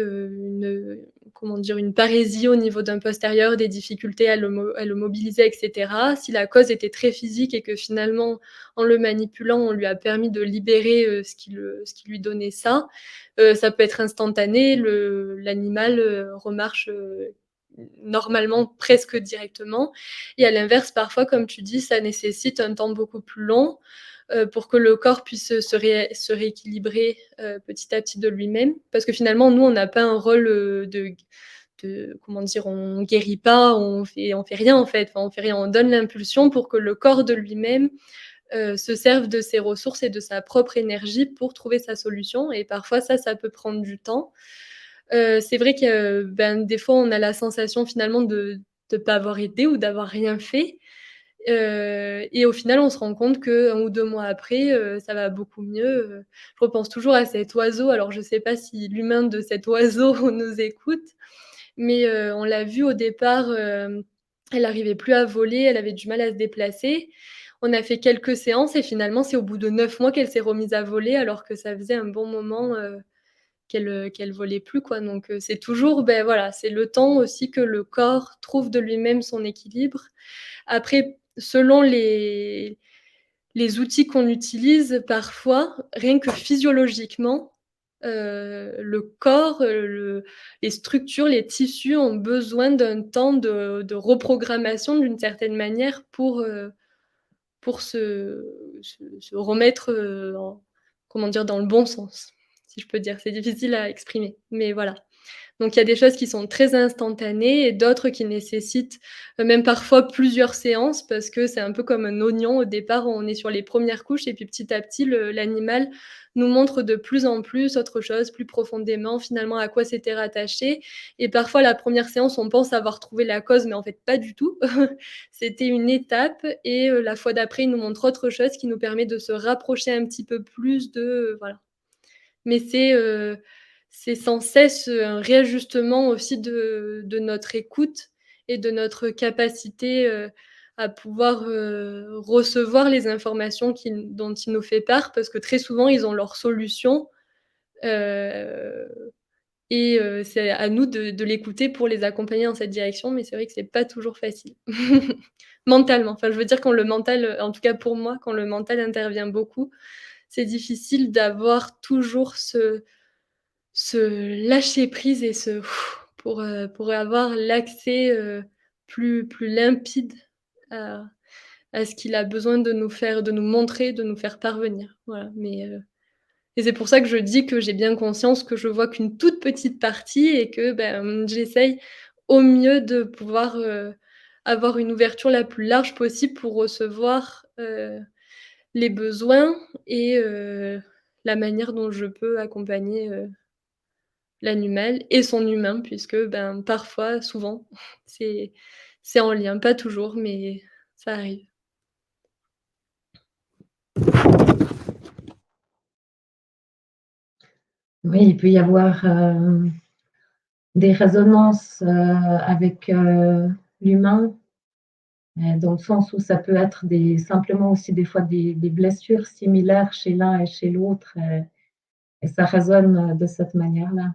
comment dire? Une parésie au niveau d'un postérieur, des difficultés à le mobiliser et cetera. Si la cause était très physique et que finalement, en le manipulant, on lui a permis de libérer, ce qui lui donnait ça, ça peut être instantané. L'animal, remarche, normalement presque directement et à l'inverse, parfois, comme tu dis, ça nécessite un temps beaucoup plus long, pour que le corps puisse, se rééquilibrer, petit à petit de lui-même. Parce que finalement, nous, on n'a pas un rôle, de comment dire? On guérit pas, on fait rien en fait, enfin on fait rien, on donne l'impulsion pour que le corps de lui-même, se serve de ses ressources et de sa propre énergie pour trouver sa solution et parfois ça peut prendre du temps. C'est vrai que, ben, des fois, on a la sensation finalement de pas avoir aidé ou d'avoir rien fait. Et au final, on se rend compte qu'1 ou 2 mois après, ça va beaucoup mieux, Je repense toujours à cet oiseau, alors je sais pas si l'humain de cet oiseau nous écoute, mais on l'a vue au départ, elle arrivait plus à voler, elle avait du mal à se déplacer. On a fait quelques séances et finalement, c'est au bout de 9 mois qu'elle s'est remise à voler alors que ça faisait un bon moment, qu'elle volait plus quoi, donc c'est toujours, beh, voilà, c'est le temps aussi que le corps trouve de lui-même son équilibre. Après, selon les outils qu'on utilise, parfois, rien que physiologiquement, le corps, les structures, les tissus ont besoin d'un temps de reprogrammation d'une certaine manière pour se remettre, en comment dire? Dans le bon sens, si je peux dire. C'est difficile à exprimer, mais voilà. Donc il y a des choses qui sont très instantanées et d'autres qui nécessitent, même parfois plusieurs séances parce que c'est un peu comme un oignon. Au départ, on est sur les premières couches et puis petit à petit, l'animal nous montre de plus en plus autre chose, plus profondément finalement à quoi c'était rattaché et parfois la première séance, on pense avoir trouvé la cause, mais en fait pas du tout. C'était une étape et la fois d'après, il nous montre autre chose qui nous permet de se rapprocher un petit peu plus de, voilà. Mais c'est sans cesse, un réajustement aussi de notre écoute et de notre capacité, à pouvoir, recevoir les informations dont il nous fait part parce que très souvent, ils ont leur solution, heu et c'est à nous de l'écouter pour les accompagner dans cette direction, mais c'est vrai que c'est pas toujours facile. Mentalement, enfin, je veux dire quand le mental, en tout cas pour moi, quand le mental intervient beaucoup, c'est difficile d'avoir toujours ce lâcher prise et ce pour avoir l'accès, plus limpide à à ce qu'il a besoin de nous montrer, de nous faire parvenir. Voilà, mais et c'est pour ça que je dis que j'ai bien conscience que je vois qu'une toute petite partie et que, ben, j'essaye au mieux de pouvoir, avoir une ouverture la plus large possible pour recevoir, les besoins et la manière dont je peux accompagner, l'animal et son humain puisque, ben, parfois, souvent, c'est c'est en lien, pas toujours, mais ça arrive. Oui, il peut y avoir, des résonances, avec, l'humain, dans le sens où ça peut être simplement aussi des fois des blessures similaires chez l'un et chez l'autre, et ça résonne, de cette manière-là.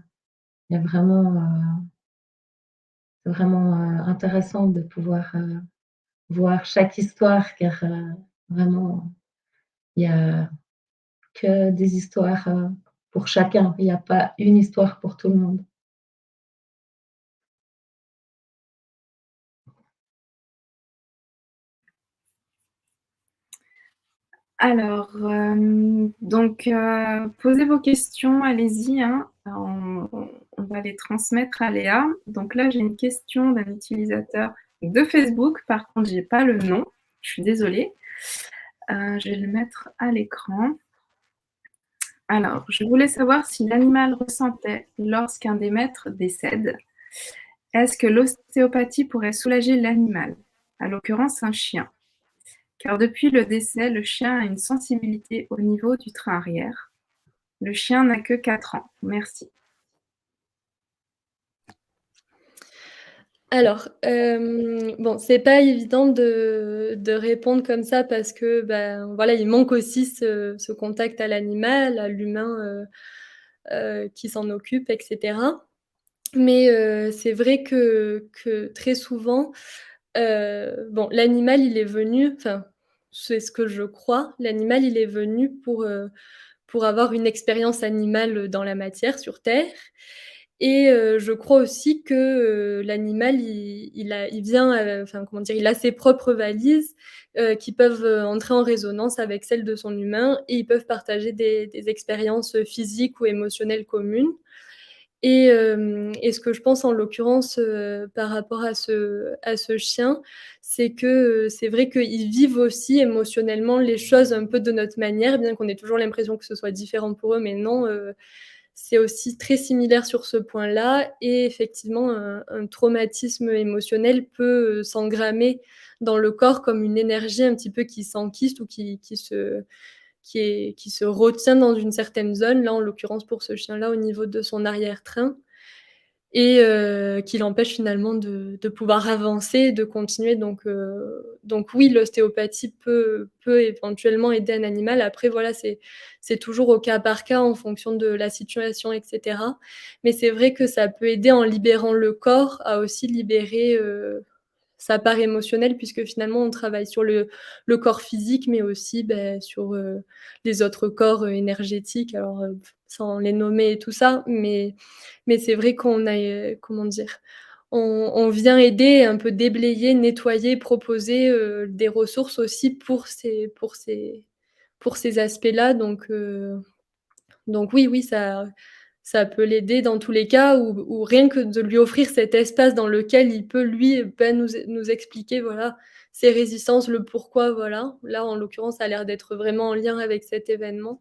Il y a vraiment, c'est vraiment, intéressant de pouvoir, voir chaque histoire car, vraiment, il y a que des histoires, pour chacun. Il y a pas une histoire pour tout le monde. Alors, donc posez vos questions, allez-y, hein. On va les transmettre à Léa. Donc là, j'ai une question d'un utilisateur de Facebook. Par contre, j'ai pas le nom. Je suis désolée. Je vais le mettre à l'écran. Alors, je voulais savoir si l'animal ressentait lorsqu'un des maîtres décède. Est-ce que l'ostéopathie pourrait soulager l'animal? À l'occurrence, un chien. Car depuis le décès, le chien a une sensibilité au niveau du train arrière. Le chien n'a que 4 ans. Merci. Alors, bon, c'est pas évident de répondre comme ça parce que, ben, voilà, il manque aussi ce contact à l'animal, à l'humain, qui s'en occupe et cetera. Mais, c'est vrai que très souvent, bon, l'animal, il est venu enfin, c'est ce que je crois, l'animal, il est venu pour avoir une expérience animale, dans la matière, sur terre et je crois aussi que, l'animal il vient, enfin, comment dire? Il a ses propres valises, qui peuvent, entrer en résonance avec celles de son humain et ils peuvent partager des expériences, physiques ou émotionnelles communes et ce que je pense en l'occurrence, par rapport à ce chien, c'est que, c'est vrai qu'ils vivent aussi émotionnellement les choses un peu de notre manière, bien qu'on ait toujours l'impression que ce soit différent pour eux, mais non, c'est aussi très similaire sur ce point-là et effectivement un traumatisme émotionnel peut, s'engrammer dans le corps comme une énergie un petit peu qui s'enquiste ou qui se retient dans une certaine zone, là en l'occurrence pour ce chien-là au niveau de son arrière-train et qui l'empêche finalement de pouvoir avancer, de continuer donc oui, l'ostéopathie peut éventuellement aider un animal. Après voilà, c'est toujours au cas par cas en fonction de la situation et cetera. Mais c'est vrai que ça peut aider en libérant le corps à aussi libérer, sa part émotionnelle puisque finalement on travaille sur le corps physique mais aussi, beh, sur, les autres corps, énergétiques alors, sans les nommer et tout ça, mais c'est vrai qu'on a, comment dire? On vient aider et un peu déblayer, nettoyer, proposer, des ressources aussi pour ces aspects-là donc oui, oui, ça peut l'aider dans tous les cas ou rien que de lui offrir cet espace dans lequel il peut lui, nous expliquer, voilà, ses résistances, le pourquoi, voilà. Là, en l'occurrence, ça a l'air d'être vraiment en lien avec cet événement.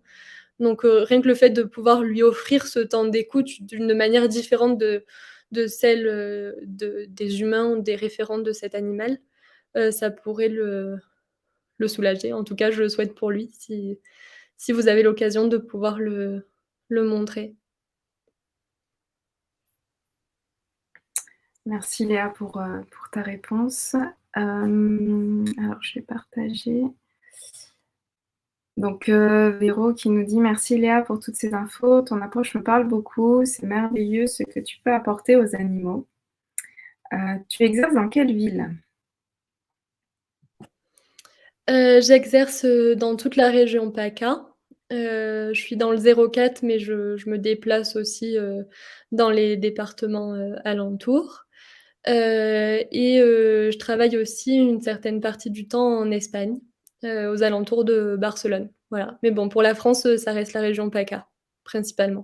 Donc rien que le fait de pouvoir lui offrir ce temps d'écoute d'une manière différente de celle, des humains ou des référents de cet animal, ça pourrait le soulager. En tout cas, je le souhaite pour lui si vous avez l'occasion de pouvoir le montrer. Merci Léa pour ta réponse. Alors je vais partager. Donc Véro qui nous dit: «Merci Léa pour toutes ces infos. Ton approche me parle beaucoup. C'est merveilleux ce que tu peux apporter aux animaux». Tu exerces dans quelle ville? J'exerce, dans toute la région PACA. Je suis dans le 04, mais je me déplace aussi, dans les départements, alentours. Je travaille aussi une certaine partie du temps en Espagne, aux alentours de Barcelone, voilà. Mais bon, pour la France, ça reste la région PACA, principalement.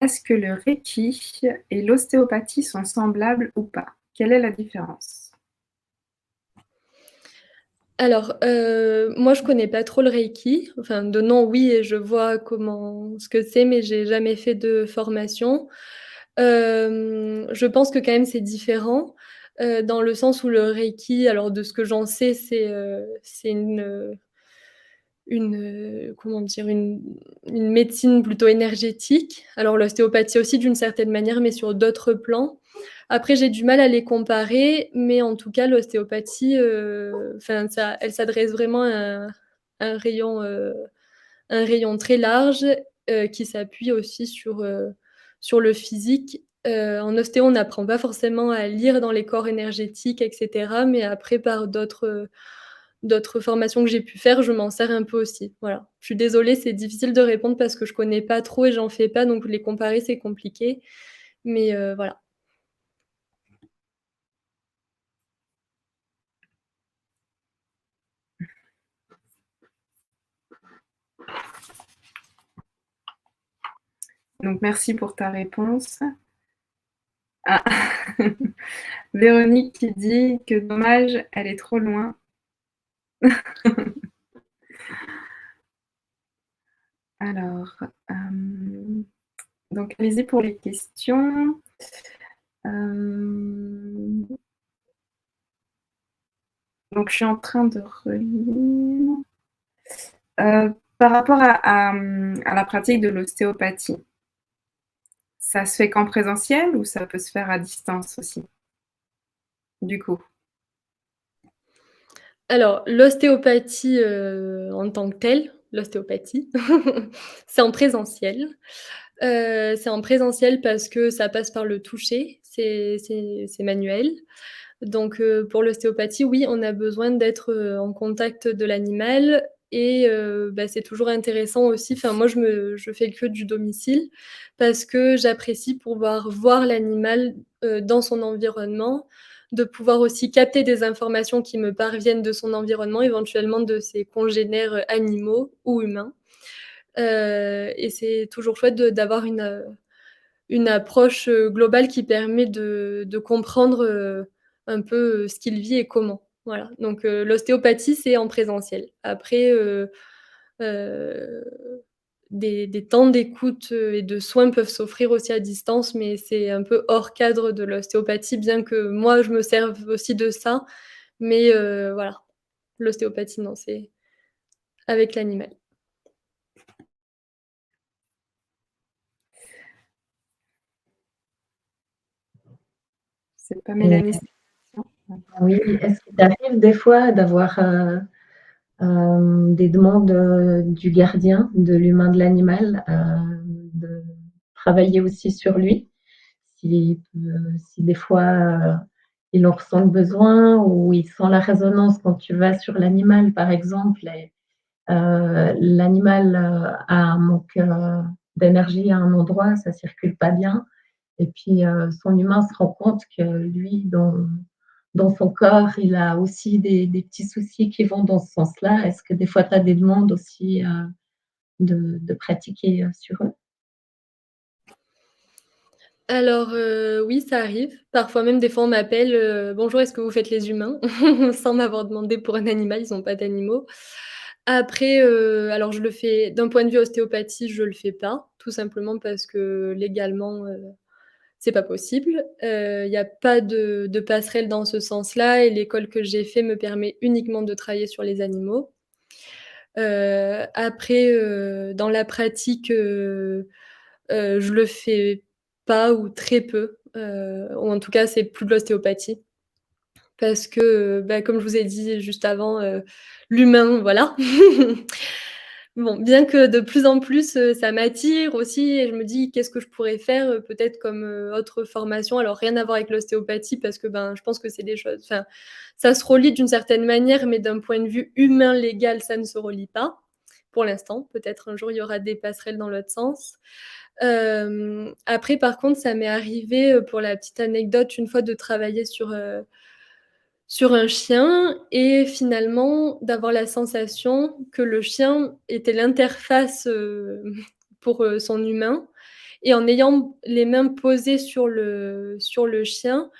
Est-ce que le reiki et l'ostéopathie sont semblables ou pas? Quelle est la différence? Alors, moi, je connais pas trop le reiki, enfin, de nom, oui et je vois ce que c'est, mais j'ai jamais fait de formation. Je pense que quand même c'est différent, dans le sens où le reiki, alors de ce que j'en sais, c'est comment dire? Une médecine plutôt énergétique. Alors l'ostéopathie aussi d'une certaine manière, mais sur d'autres plans. Après j'ai du mal à les comparer, mais en tout cas l'ostéopathie, enfin ça elle s'adresse vraiment à un rayon, heu, un rayon très large, qui s'appuie aussi sur le physique. En ostéo, on n'apprend pas forcément à lire dans les corps énergétiques et cetera, mais après par d'autres formations que j'ai pu faire, je m'en sers un peu aussi, voilà. Je suis désolée, c'est difficile de répondre parce que je connais pas trop et j'en fais pas, donc les comparer, c'est compliqué, mais voilà. Donc merci pour ta réponse. Ah! Véronique qui dit que dommage, elle est trop loin. Alors, donc allez-y pour les questions. Hem, donc je suis en train de relire. Par rapport à la pratique de l'ostéopathie, ça se fait qu'en présentiel ou ça peut se faire à distance aussi, du coup? Alors l'ostéopathie, en tant que telle, l'ostéopathie, c'est en présentiel. C'est en présentiel parce que ça passe par le toucher, c'est manuel. Donc pour l'ostéopathie, oui, on a besoin d'être, en contact de l'animal et c'est toujours intéressant aussi enfin moi je fais que du domicile parce que j'apprécie pouvoir voir l'animal, dans son environnement, de pouvoir aussi capter des informations qui me parviennent de son environnement, éventuellement de ses congénères, animaux ou humains. Et c'est toujours chouette d'avoir une approche, globale qui permet de comprendre, un peu, ce qu'il vit et comment. Voilà, donc l'ostéopathie, c'est en présentiel. Après, heu, des temps d'écoute, et de soins peuvent s'offrir aussi à distance, mais c'est un peu hors cadre de l'ostéopathie, bien que moi je me serve aussi de ça, mais voilà, l'ostéopathie non, c'est avec l'animal. C'est pas Et Mélanie, c'est oui, est-ce qu'il t'arrive des fois d'avoir, des demandes, du gardien, de l'humain, de l'animal, de travailler aussi sur lui? Si des fois, il en ressent le besoin ou il sent la résonance quand tu vas sur l'animal, par exemple et l'animal, a un manque, d'énergie à un endroit, ça circule pas bien et puis, son humain se rend compte que lui, dans son corps, il a aussi des petits soucis qui vont dans ce sens-là? Est-ce que des fois tu as des demandes aussi, de pratiquer, sur eux? Alors, oui, ça arrive. Parfois même, des fois, on m'appelle, «Bonjour, est-ce que vous faites les humains?» sans m'avoir demandé pour un animal, ils ont pas d'animaux. Après, alors je le fais d'un point de vue ostéopathie, je le fais pas, tout simplement parce que légalement, c'est pas possible. Il y a pas de passerelle dans ce sens-là et l'école que j'ai fait me permet uniquement de travailler sur les animaux. Après, dans la pratique, je le fais pas ou très peu, ou en tout cas, c'est plus de l'ostéopathie parce que, bah, comme je vous ai dit juste avant, l'humain, voilà. Bon, bien que de plus en plus, ça m'attire aussi et je me dis: «Qu'est-ce que je pourrais faire, peut-être comme, autre formation?» alors rien à voir avec l'ostéopathie parce que, ben, je pense que c'est des choses enfin, ça se relie d'une certaine manière, mais d'un point de vue humain, légal, ça ne se relie pas, pour l'instant. Peut-être un jour, il y aura des passerelles dans l'autre sens. Après par contre, ça m'est arrivé, pour la petite anecdote, une fois de travailler sur un chien et finalement d'avoir la sensation que le chien était l'interface, pour, son humain et en ayant les mains posées sur le chien,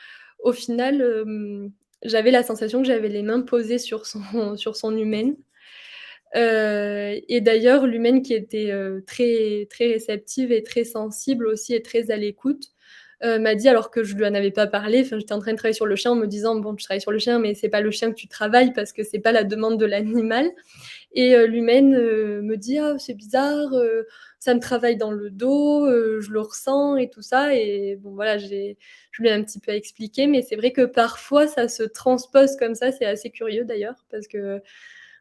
au final, j'avais la sensation que j'avais les mains posées sur son sur son humaine. Et d'ailleurs, l'humaine qui était, très très réceptive et très sensible aussi et très à l'écoute, m'a dit alors que je lui en avais pas parlé, enfin, j'étais en train de travailler sur le chien en me disant: «Bon, tu travailles sur le chien, mais c'est pas le chien que tu travailles parce que c'est pas la demande de l'animal» et l'humaine, me dit: «Ah, c'est bizarre, ça me travaille dans le dos, je le ressens et tout ça» et bon voilà, je lui ai un petit peu expliqué, mais c'est vrai que parfois ça se transpose comme ça, c'est assez curieux d'ailleurs parce que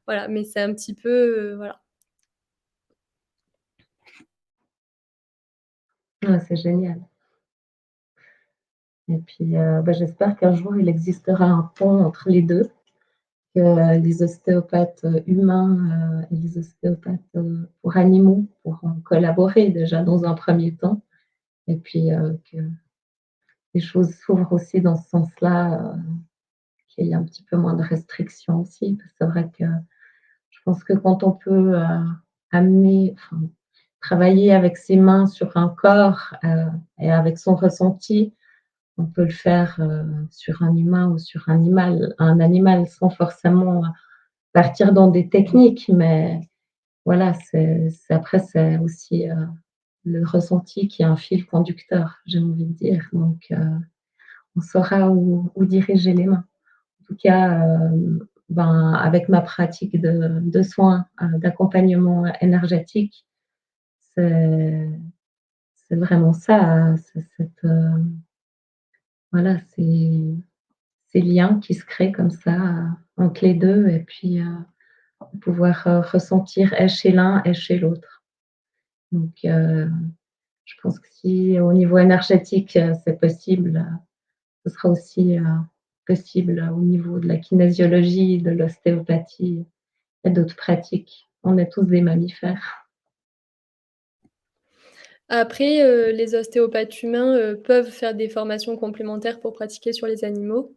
voilà, mais c'est un petit peu, voilà. Ah, c'est génial et puis, bah, j'espère qu'un jour il existera un pont entre les 2, que les ostéopathes, humains, et les ostéopathes, pour animaux pourront collaborer déjà dans un premier temps et puis, que les choses s'ouvrent aussi dans ce sens-là, qu'il y ait un petit peu moins de restrictions aussi. Parce que c'est vrai que je pense que quand on peut, amener enfin, travailler avec ses mains sur un corps, et avec son ressenti, on peut le faire, sur un humain ou sur un animal sans forcément partir dans des techniques. Mais voilà, c'est après c'est aussi, le ressenti qui est un fil conducteur, j'ai envie de dire. Donc, on saura où diriger les mains. En tout cas, ben, avec ma pratique de soins, d'accompagnement énergétique, c'est c'est vraiment ça, c'est cette, voilà, ces liens qui se créent comme ça, entre les 2 et puis, pouvoir, ressentir et chez l'un et chez l'autre. Donc, je pense que si au niveau énergétique, c'est possible, ce sera aussi, possible au niveau de la kinésiologie, de l'ostéopathie et d'autres pratiques. On est tous des mammifères. Après, les ostéopathes humains, peuvent faire des formations complémentaires pour pratiquer sur les animaux.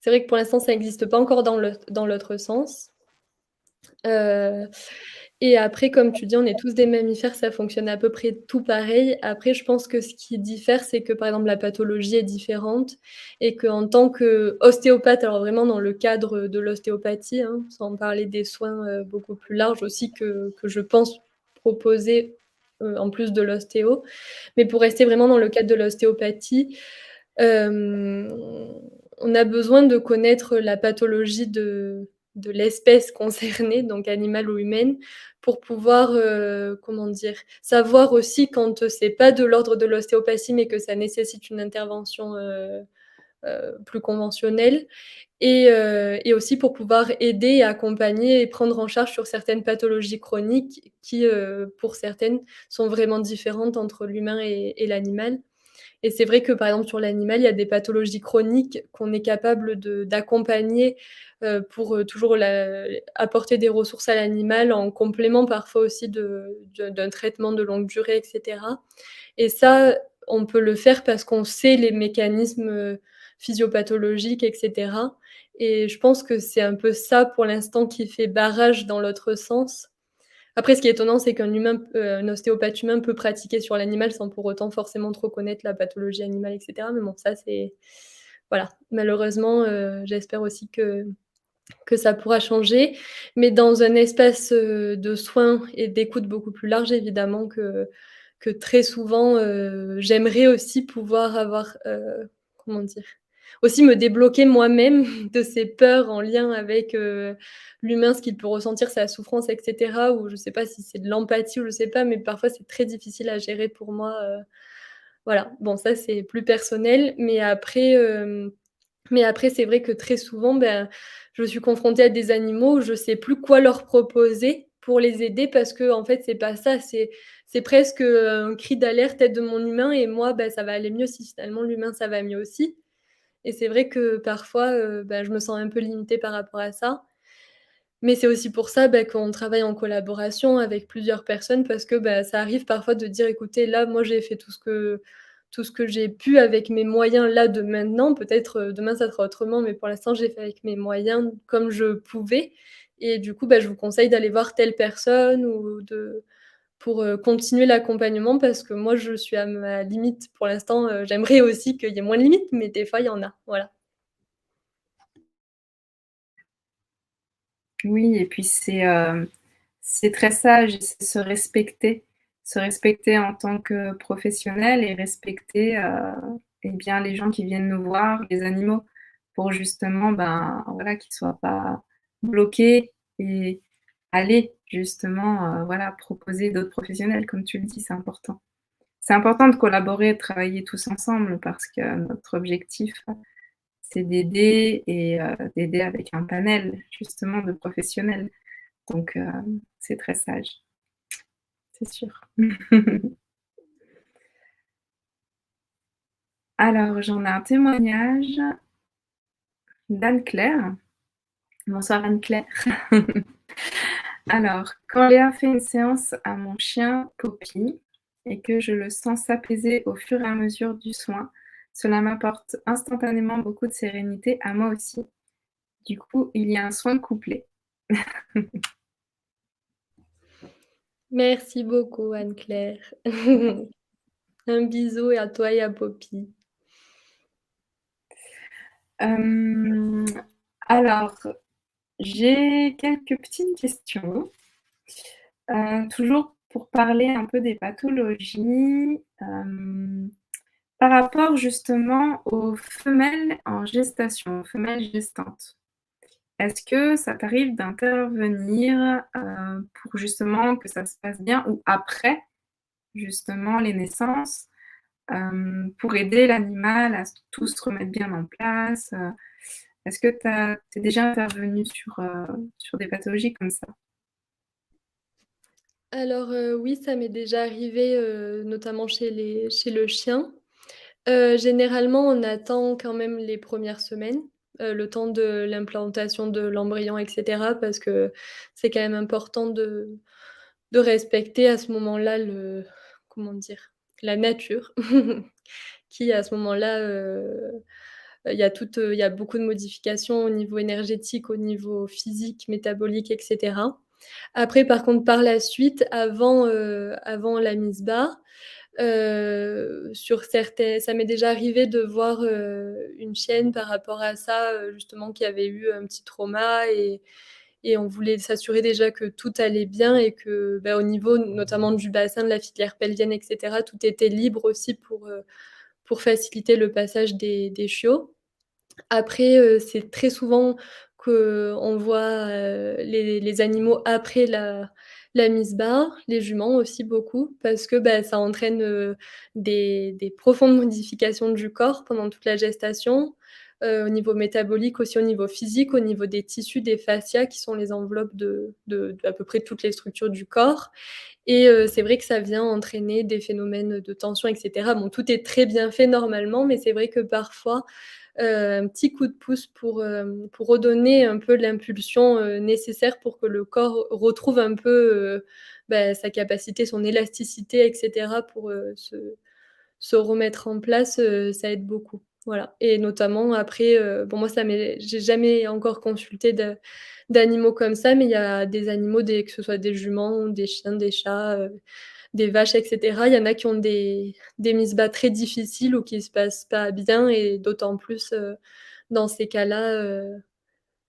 C'est vrai que pour l'instant, ça n'existe pas encore dans l'autre sens. Heu et après, comme tu dis, on est tous des mammifères, ça fonctionne à peu près tout pareil. Après, je pense que ce qui diffère, c'est que, par exemple, la pathologie est différente et qu'en tant qu'ostéopathe, alors vraiment dans le cadre de l'ostéopathie, hein, sans parler des soins, beaucoup plus larges aussi que je pense proposer, en plus de l'ostéo. Mais pour rester vraiment dans le cadre de l'ostéopathie, hem, on a besoin de connaître la pathologie de l'espèce concernée, donc animale ou humaine, pour pouvoir, comment dire? Savoir aussi quand, c'est pas de l'ordre de l'ostéopathie, mais que ça nécessite une intervention, plus conventionnelle et aussi pour pouvoir aider et accompagner et prendre en charge sur certaines pathologies chroniques qui, pour certaines, sont vraiment différentes entre l'humain et l'animal. Et c'est vrai que, par exemple, sur l'animal, il y a des pathologies chroniques qu'on est capable d'accompagner, pour, toujours apporter des ressources à l'animal en complément parfois aussi d'un traitement de longue durée et cetera. Et ça, on peut le faire parce qu'on sait les mécanismes, physiopathologiques et cetera et je pense que c'est un peu ça pour l'instant qui fait barrage dans l'autre sens. Après ce qui est étonnant, c'est un ostéopathe humain peut pratiquer sur l'animal sans pour autant forcément trop connaître la pathologie animale et cetera, mais bon ça c'est voilà, malheureusement, j'espère aussi que ça pourra changer, mais dans un espace, de soins et d'écoute beaucoup plus large évidemment que très souvent, j'aimerais aussi pouvoir avoir, comment dire? Aussi me débloquer moi-même de ces peurs en lien avec, l'humain, ce qu'il peut ressentir, sa souffrance et cetera ou je sais pas si c'est de l'empathie ou je sais pas, mais parfois c'est très difficile à gérer pour moi, voilà. Bon ça c'est plus personnel, mais après, c'est vrai que très souvent, ben, je suis confrontée à des animaux où je sais plus quoi leur proposer pour les aider parce qu'en fait, c'est pas ça, c'est presque, un cri d'alerte: «Aide de mon humain» et moi, bah, ça va aller mieux si finalement l'humain, ça va mieux aussi et c'est vrai que parfois, bah, je me sens un peu limitée par rapport à ça. Mais c'est aussi pour ça, bah, qu'on travaille en collaboration avec plusieurs personnes parce que, bah, ça arrive parfois de dire: «Écoutez, là, moi, j'ai fait tout ce que j'ai pu avec mes moyens là de maintenant. Peut-être, demain ça sera autrement, mais pour l'instant j'ai fait avec mes moyens comme je pouvais et du coup, bah, je vous conseille d'aller voir telle personne ou de pour, continuer l'accompagnement parce que moi je suis à ma limite pour l'instant, j'aimerais aussi qu'il y ait moins de limites, mais des fois il y en a, voilà. Oui et puis c'est très sage et c'est se respecter en tant que professionnel et respecter, et bien les gens qui viennent nous voir, les animaux, pour justement, ben, voilà, qu'ils soient pas bloqués et aller justement, voilà, proposer d'autres professionnels comme tu le dis, c'est important. C'est important de collaborer, de travailler tous ensemble parce que notre objectif, c'est d'aider et d'aider avec un panel justement de professionnels. Donc c'est très sage, c'est sûr. Alors j'en ai un témoignage d'Anne-Claire. Bonsoir Anne-Claire. Alors, quand Léa fait une séance à mon chien Poppy et que je le sens s'apaiser au fur et à mesure du soin, cela m'apporte instantanément beaucoup de sérénité à moi aussi. Du coup, il y a un soin couplé. Merci beaucoup Anne-Claire. Un bisou et à toi et à Poppy. Hem, alors, j'ai quelques petites questions. Toujours pour parler un peu des pathologies, par rapport justement aux femelles en gestation, aux femelles gestantes. Est-ce que ça t'arrive d'intervenir, pour justement que ça se passe bien ou après justement les naissances, pour aider l'animal à tout se remettre bien en place, est-ce que tu es déjà intervenue sur des pathologies comme ça? Alors, oui, ça m'est déjà arrivé, notamment chez le chien. Généralement, on attend quand même les premières semaines, le temps de l'implantation de l'embryon et cetera, parce que c'est quand même important de respecter à ce moment-là le comment dire? La nature qui à ce moment-là, il y a beaucoup de modifications au niveau énergétique, au niveau physique, métabolique et cetera. Après par contre par la suite, avant la mise bas, sur certains ça m'est déjà arrivé de voir, une chienne par rapport à ça, justement qui avait eu un petit trauma et on voulait s'assurer déjà que tout allait bien et que, bah, au niveau notamment du bassin, de la filière pelvienne et cetera, tout était libre aussi pour faciliter le passage des chiots. Après, c'est très souvent qu'on voit, les animaux après la mise bas, les juments aussi beaucoup parce que, bah, ça entraîne, des profondes modifications du corps pendant toute la gestation, au niveau métabolique, aussi au niveau physique, au niveau des tissus, des fascias qui sont les enveloppes de à peu près toutes les structures du corps et c'est vrai que ça vient entraîner des phénomènes de tension et cetera. Bon, tout est très bien fait normalement, mais c'est vrai que parfois, un petit coup de pouce pour redonner un peu l'impulsion, nécessaire pour que le corps retrouve un peu, bah, sa capacité, son élasticité et cetera pour, se remettre en place, ça aide beaucoup. Voilà et notamment après, bon moi j'ai jamais encore consulté d'animaux comme ça, mais il y a des animaux, que ce soit des juments, des chiens, des chats, des vaches et cetera. Il y en a qui ont des mises-bas très difficiles ou qui se passent pas bien et d'autant plus, dans ces cas-là,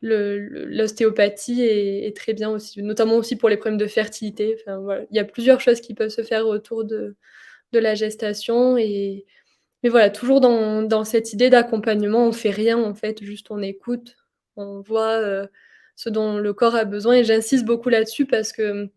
l'ostéopathie est très bien aussi, notamment aussi pour les problèmes de fertilité. Enfin voilà, il y a plusieurs choses qui peuvent se faire autour de la gestation et mais voilà, toujours dans cette idée d'accompagnement, on fait rien en fait, juste on écoute, on voit, ce dont le corps a besoin et j'insiste beaucoup là-dessus parce que,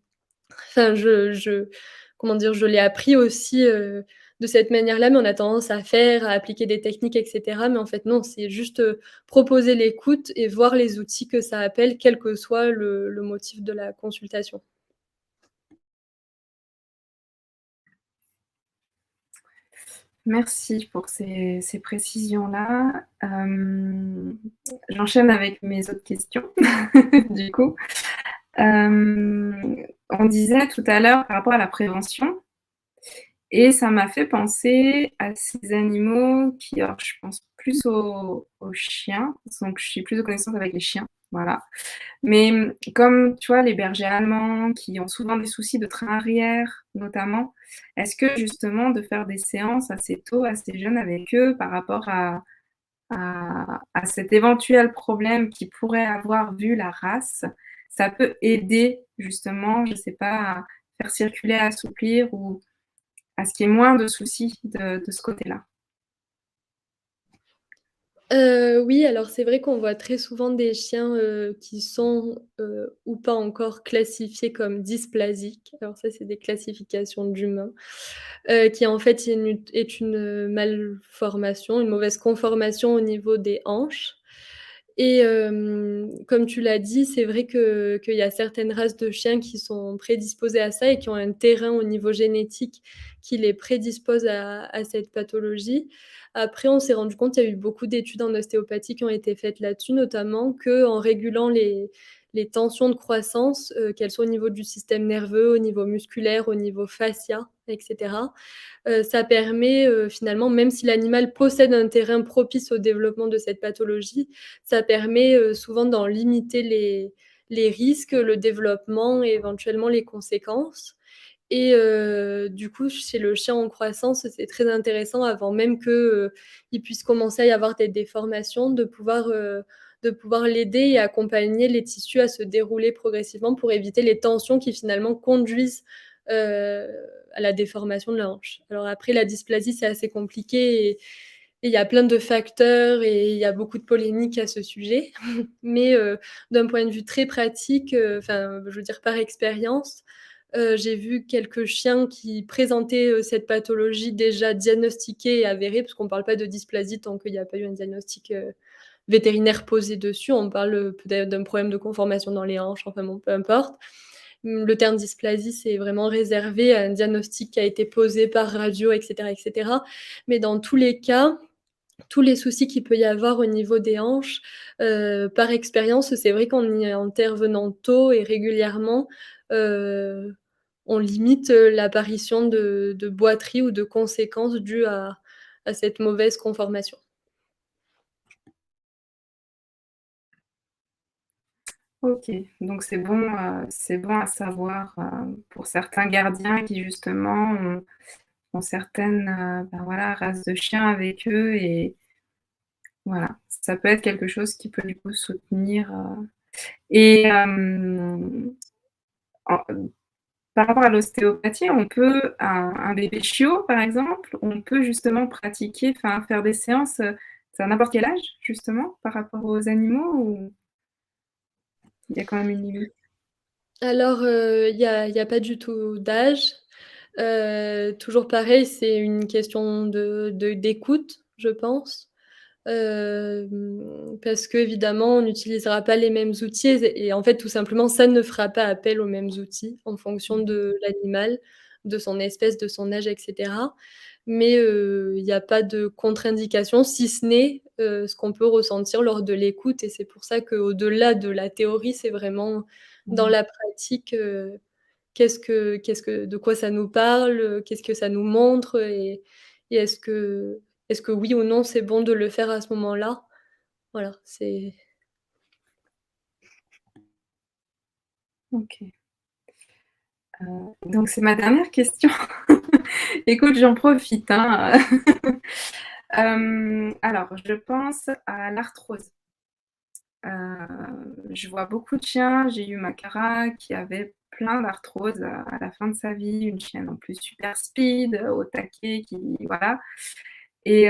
enfin je comment dire? Je l'ai appris aussi, de cette manière-là, mais on a tendance à faire, à appliquer des techniques et cetera, mais en fait non, c'est juste, proposer l'écoute et voir les outils que ça appelle, quel que soit le motif de la consultation. Merci pour ces précisions-là. J'enchaîne avec mes autres questions, du coup. On disait tout à l'heure par rapport à la prévention et ça m'a fait penser à ces animaux qui alors je pense plus aux chiens, donc j'ai plus de connaissances avec les chiens, voilà. Mais, comme tu vois, les bergers allemands qui ont souvent des soucis de train arrière, notamment, est-ce que justement de faire des séances assez tôt, assez jeunes avec eux par rapport à cet éventuel problème qu'ils pourraient avoir vu la race, ça peut aider justement, je sais pas, à faire circuler, assouplir ou à ce qu'il y ait moins de soucis de ce côté-là? Oui, alors c'est vrai qu'on voit très souvent des chiens, qui sont, ou pas encore classifiés comme dysplasiques. Alors ça, c'est des classifications d'humains, qui en fait est une malformation, une mauvaise conformation au niveau des hanches et comme tu l'as dit, c'est vrai qu'il y a certaines races de chiens qui sont prédisposées à ça et qui ont un terrain au niveau génétique qui les prédispose à cette pathologie. Après, on s'est rendu compte, il y a eu beaucoup d'études en ostéopathie qui ont été faites là-dessus, notamment qu'en régulant les tensions de croissance, qu'elles soient au niveau du système nerveux, au niveau musculaire, au niveau fascia et cetera, ça permet, finalement, même si l'animal possède un terrain propice au développement de cette pathologie, ça permet, souvent d'en limiter les risques, le développement et éventuellement les conséquences et du coup, chez le chien en croissance, c'est très intéressant avant même que, il puisse commencer à y avoir des déformations, de pouvoir l'aider et accompagner les tissus à se dérouler progressivement pour éviter les tensions qui finalement conduisent, heu, à la déformation de la hanche. Alors après la dysplasie, c'est assez compliqué et il y a plein de facteurs et il y a beaucoup de polémiques à ce sujet. Mais d'un point de vue très pratique, enfin, je veux dire par expérience, j'ai vu quelques chiens qui présentaient, cette pathologie déjà diagnostiquée et avérée, parce qu'on parle pas de dysplasie tant qu'il y a pas eu un diagnostic, vétérinaire posé dessus. On parle, peut-être d'un problème de conformation dans les hanches, enfin bon, peu importe. Le terme dysplasie, c'est vraiment réservé à un diagnostic qui a été posé par radio et cetera et cetera. Mais dans tous les cas, tous les soucis qu'il peut y avoir au niveau des hanches, par expérience, c'est vrai qu'en y intervenant tôt et régulièrement, heu, on limite, l'apparition de boiteries ou de conséquences dues à cette mauvaise conformation. OK, donc c'est bon à savoir, pour certains gardiens qui justement ont certaines, ben, voilà, races de chiens avec eux et voilà, ça peut être quelque chose qui peut du coup soutenir, et en par rapport à l'ostéopathie, on peut un bébé chiot par exemple, on peut justement pratiquer, enfin faire des séances, c'est à n'importe quel âge justement par rapport aux animaux ou il y a quand même une limite? Alors, il y a pas du tout d'âge. Toujours pareil, c'est une question d'écoute, je pense. Parce qu'évidemment, on n'utilisera pas les mêmes outils et en fait, tout simplement, ça ne fera pas appel aux mêmes outils en fonction Mmh. de l'animal, de son espèce, de son âge et cetera. Mais, il y a pas de contre-indication si ce n'est, ce qu'on peut ressentir lors de l'écoute et c'est pour ça qu'au-delà de la théorie, c'est vraiment dans Mmh. la pratique, de quoi ça nous parle, qu'est-ce que ça nous montre et est-ce que est-ce que oui ou non c'est bon de le faire à ce moment-là? Voilà, c'est OK. Donc c'est ma dernière question. Écoute, j'en profite, hein. Alors je pense à l'arthrose. Je vois beaucoup de chiens. J'ai eu Makara qui avait plein d'arthrose, à la fin de sa vie, une chienne en plus super speed, au taquet qui voilà et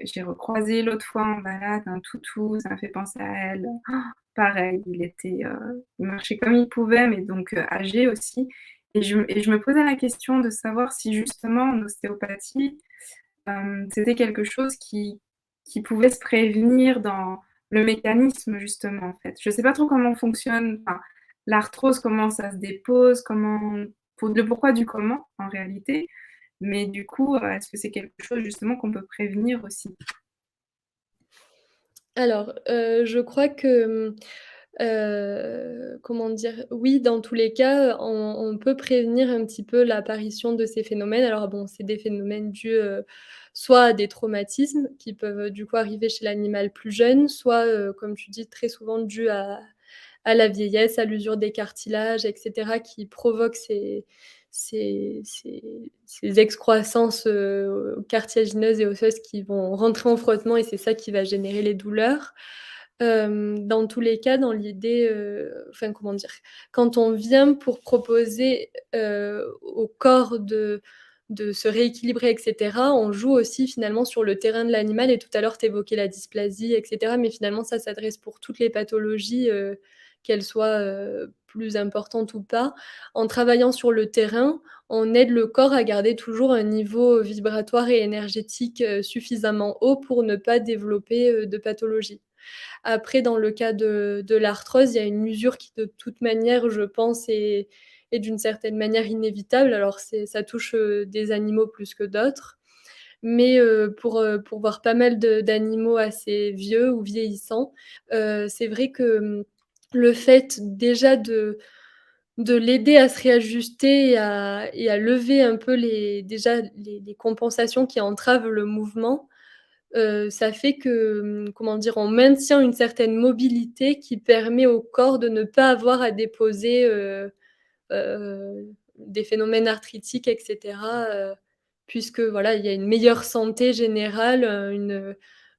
j'ai recroisé l'autre fois en balade un toutou, ça m'a fait penser à elle. Pareil, il marchait comme il pouvait, mais donc âgé aussi et je me posais la question de savoir si justement en ostéopathie, c'était quelque chose qui pouvait se prévenir dans le mécanisme justement, en fait. Je sais pas trop comment fonctionne, enfin, l'arthrose, comment ça se dépose, comment pour le pourquoi du comment en réalité, mais du coup, est-ce que c'est quelque chose justement qu'on peut prévenir aussi? alors, je crois que, comment dire? Oui, dans tous les cas, on peut prévenir un petit peu l'apparition de ces phénomènes. Alors bon, c'est des phénomènes dus, soit à des traumatismes qui peuvent, du coup arriver chez l'animal plus jeune, soit, comme tu dis, très souvent dus à la vieillesse, à l'usure des cartilages et cetera qui provoquent ces excroissances, cartilagineuses et osseuses qui vont rentrer en frottement et c'est ça qui va générer les douleurs. Dans tous les cas, dans l'idée, enfin comment dire? Quand on vient pour proposer, au corps de se rééquilibrer et cetera, on joue aussi finalement sur le terrain de l'animal et tout à l'heure tu évoquais la dysplasie et cetera, mais finalement ça s'adresse pour toutes les pathologies, qu'elles soient, plus importantes ou pas. En travaillant sur le terrain, on aide le corps à garder toujours un niveau vibratoire et énergétique, suffisamment haut pour ne pas développer, de pathologie. Après dans le cas de l'arthrose, il y a une usure qui de toute manière, je pense, est d'une certaine manière inévitable. Alors ça touche, des animaux plus que d'autres, mais pour voir pas mal d'animaux assez vieux ou vieillissants, c'est vrai que, le fait déjà de l'aider à se réajuster et à lever un peu les compensations qui entravent le mouvement, ça fait que, comment dire? On maintient une certaine mobilité qui permet au corps de ne pas avoir à déposer, des phénomènes arthritiques et cetera, puisque voilà, il y a une meilleure santé générale,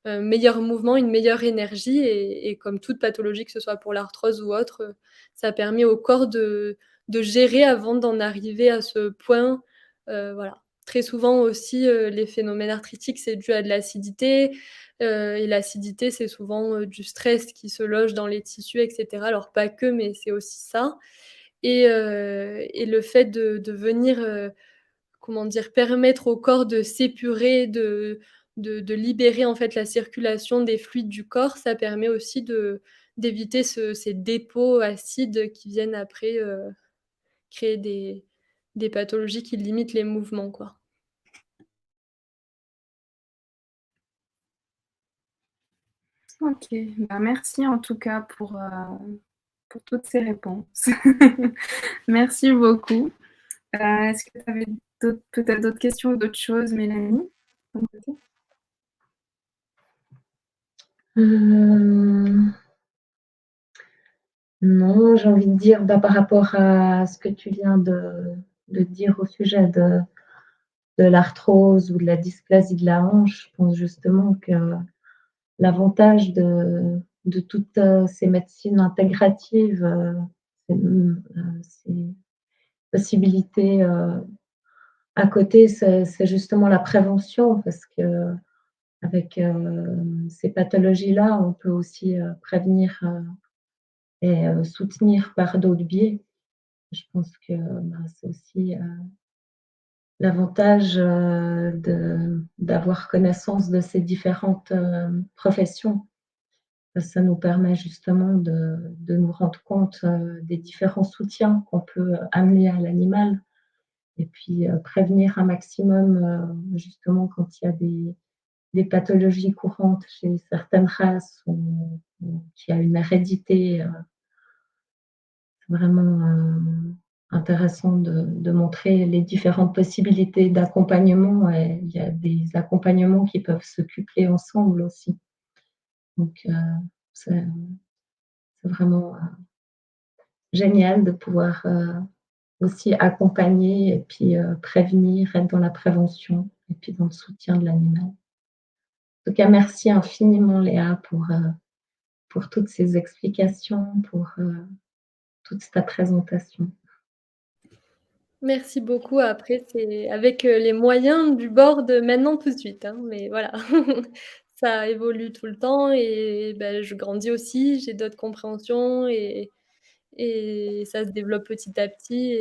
un meilleur mouvement, une meilleure énergie et comme toute pathologie, que ce soit pour l'arthrose ou autre, ça permet au corps de gérer avant d'en arriver à ce point, voilà. Très souvent aussi, les phénomènes arthritiques, c'est dû à de l'acidité, et l'acidité, c'est souvent, du stress qui se loge dans les tissus et cetera. Alors pas que, mais c'est aussi ça et le fait de venir, comment dire? Permettre au corps de s'épurer, de libérer, en fait, la circulation des fluides du corps, ça permet aussi d'éviter ces dépôts acides qui viennent après, créer des pathologies qui limitent les mouvements, quoi. OK, bah, merci en tout cas pour toutes ces réponses. Merci beaucoup. Est-ce que tu avais peut-être d'autres questions ou d'autres choses, Mélanie, de ton côté? Hem, non, j'ai envie de dire, bah, par rapport à ce que tu viens de dire au sujet de l'arthrose ou de la dysplasie de la hanche, je pense justement que l'avantage de toutes, ces médecines intégratives, ces possibilités, à côté, c'est justement la prévention parce qu'avec, ces pathologies-là, on peut aussi, prévenir, et soutenir par d'autres biais. Je pense que, bah, c'est aussi, l'avantage, d'avoir connaissance de ces différentes, professions. Ça nous permet justement de nous rendre compte, des différents soutiens qu'on peut amener à l'animal et puis, prévenir un maximum, justement quand il y a des pathologies courantes chez certaines races ou qu'il y a une hérédité, vraiment, intéressant de montrer les différentes possibilités d'accompagnement et il y a des accompagnements qui peuvent se cupler ensemble aussi. Donc c'est vraiment, génial de pouvoir, aussi accompagner et puis, prévenir, être dans la prévention et puis dans le soutien de l'animal. En tout cas, merci infiniment Léa pour toutes ces explications, pour, toute ta présentation. Merci beaucoup. Après, c'est avec, les moyens du bord de maintenant tout de suite, hein, mais voilà. Ça évolue tout le temps et bah, je grandis aussi, j'ai d'autres compréhensions et ça se développe petit à petit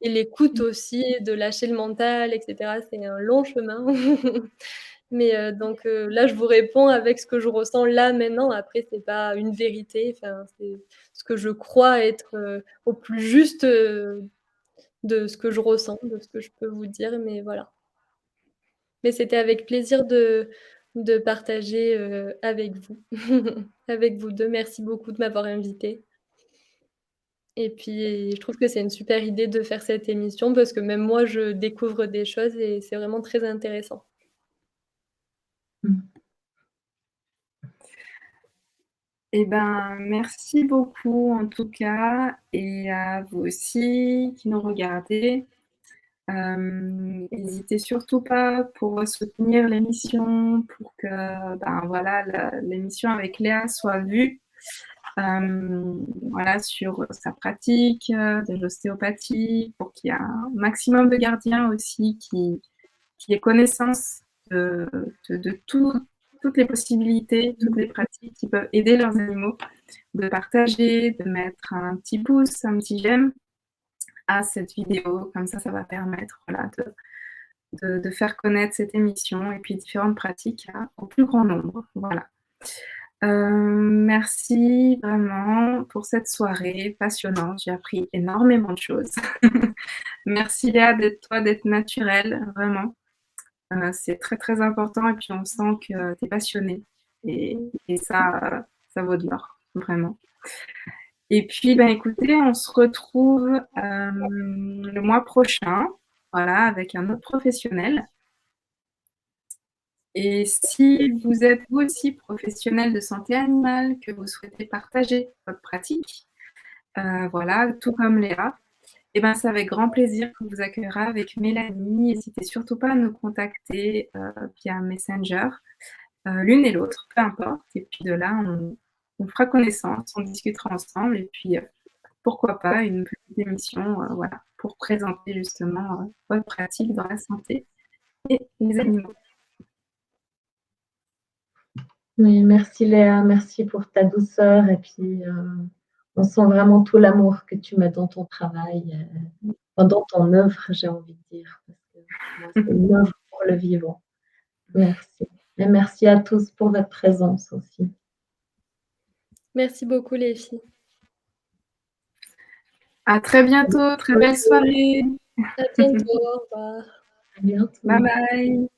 et l'écoute aussi, de lâcher le mental et cetera, c'est un long chemin. Mais donc là, je vous réponds avec ce que je ressens là, maintenant. Après, c'est pas une vérité, enfin, c'est ce que je crois être, au plus juste, de ce que je ressens, de ce que je peux vous dire, mais voilà. Mais c'était avec plaisir de partager, avec vous, avec vous 2. Merci beaucoup de m'avoir invitée et puis je trouve que c'est une super idée de faire cette émission parce que même moi, je découvre des choses et c'est vraiment très intéressant. Mmh. Eh ben, merci beaucoup en tout cas et à vous aussi qui nous regardez. Hésitez surtout pas pour soutenir l'émission, pour que, ben, voilà, l'émission avec Léa soit vue, voilà, sur sa pratique, de l'ostéopathie, pour qu'il y ait un maximum de gardiens aussi qui aient connaissance de toutes les possibilités, toutes les pratiques qui peuvent aider leurs animaux, de partager, de mettre un petit pouce, un petit j'aime à cette vidéo. Comme ça va permettre, voilà, de faire connaître cette émission et puis différentes pratiques au plus grand nombre. Voilà. Merci vraiment pour cette soirée passionnante. J'ai appris énormément de choses. Merci Léa d'être naturelle, vraiment. C'est très très important et puis on sent que tu es passionnée et ça vaut de l'or, vraiment. Et puis, ben, écoutez, on se retrouve le mois prochain, voilà, avec un autre professionnel. Et si vous êtes vous aussi professionnel de santé animale, que vous souhaitez partager votre pratique, voilà, tout comme Léa, et ben, c'est avec grand plaisir qu'on vous accueillera avec Mélanie. N'hésitez surtout pas à nous contacter via Messenger, l'une et l'autre, peu importe. Et puis de là, on fera connaissance, on discutera ensemble. Et puis, pourquoi pas une petite émission, voilà, pour présenter justement votre pratique dans la santé et les animaux. Oui, merci Léa, merci pour ta douceur et puis, on sent vraiment tout l'amour que tu mets dans ton travail, dans ton œuvre, j'ai envie de dire, parce que moi, c'est une œuvre pour le vivant. Merci et merci à tous pour votre présence aussi. Merci beaucoup les filles. À très bientôt, très belle soirée. À bientôt, au revoir. À bientôt. Bye bye.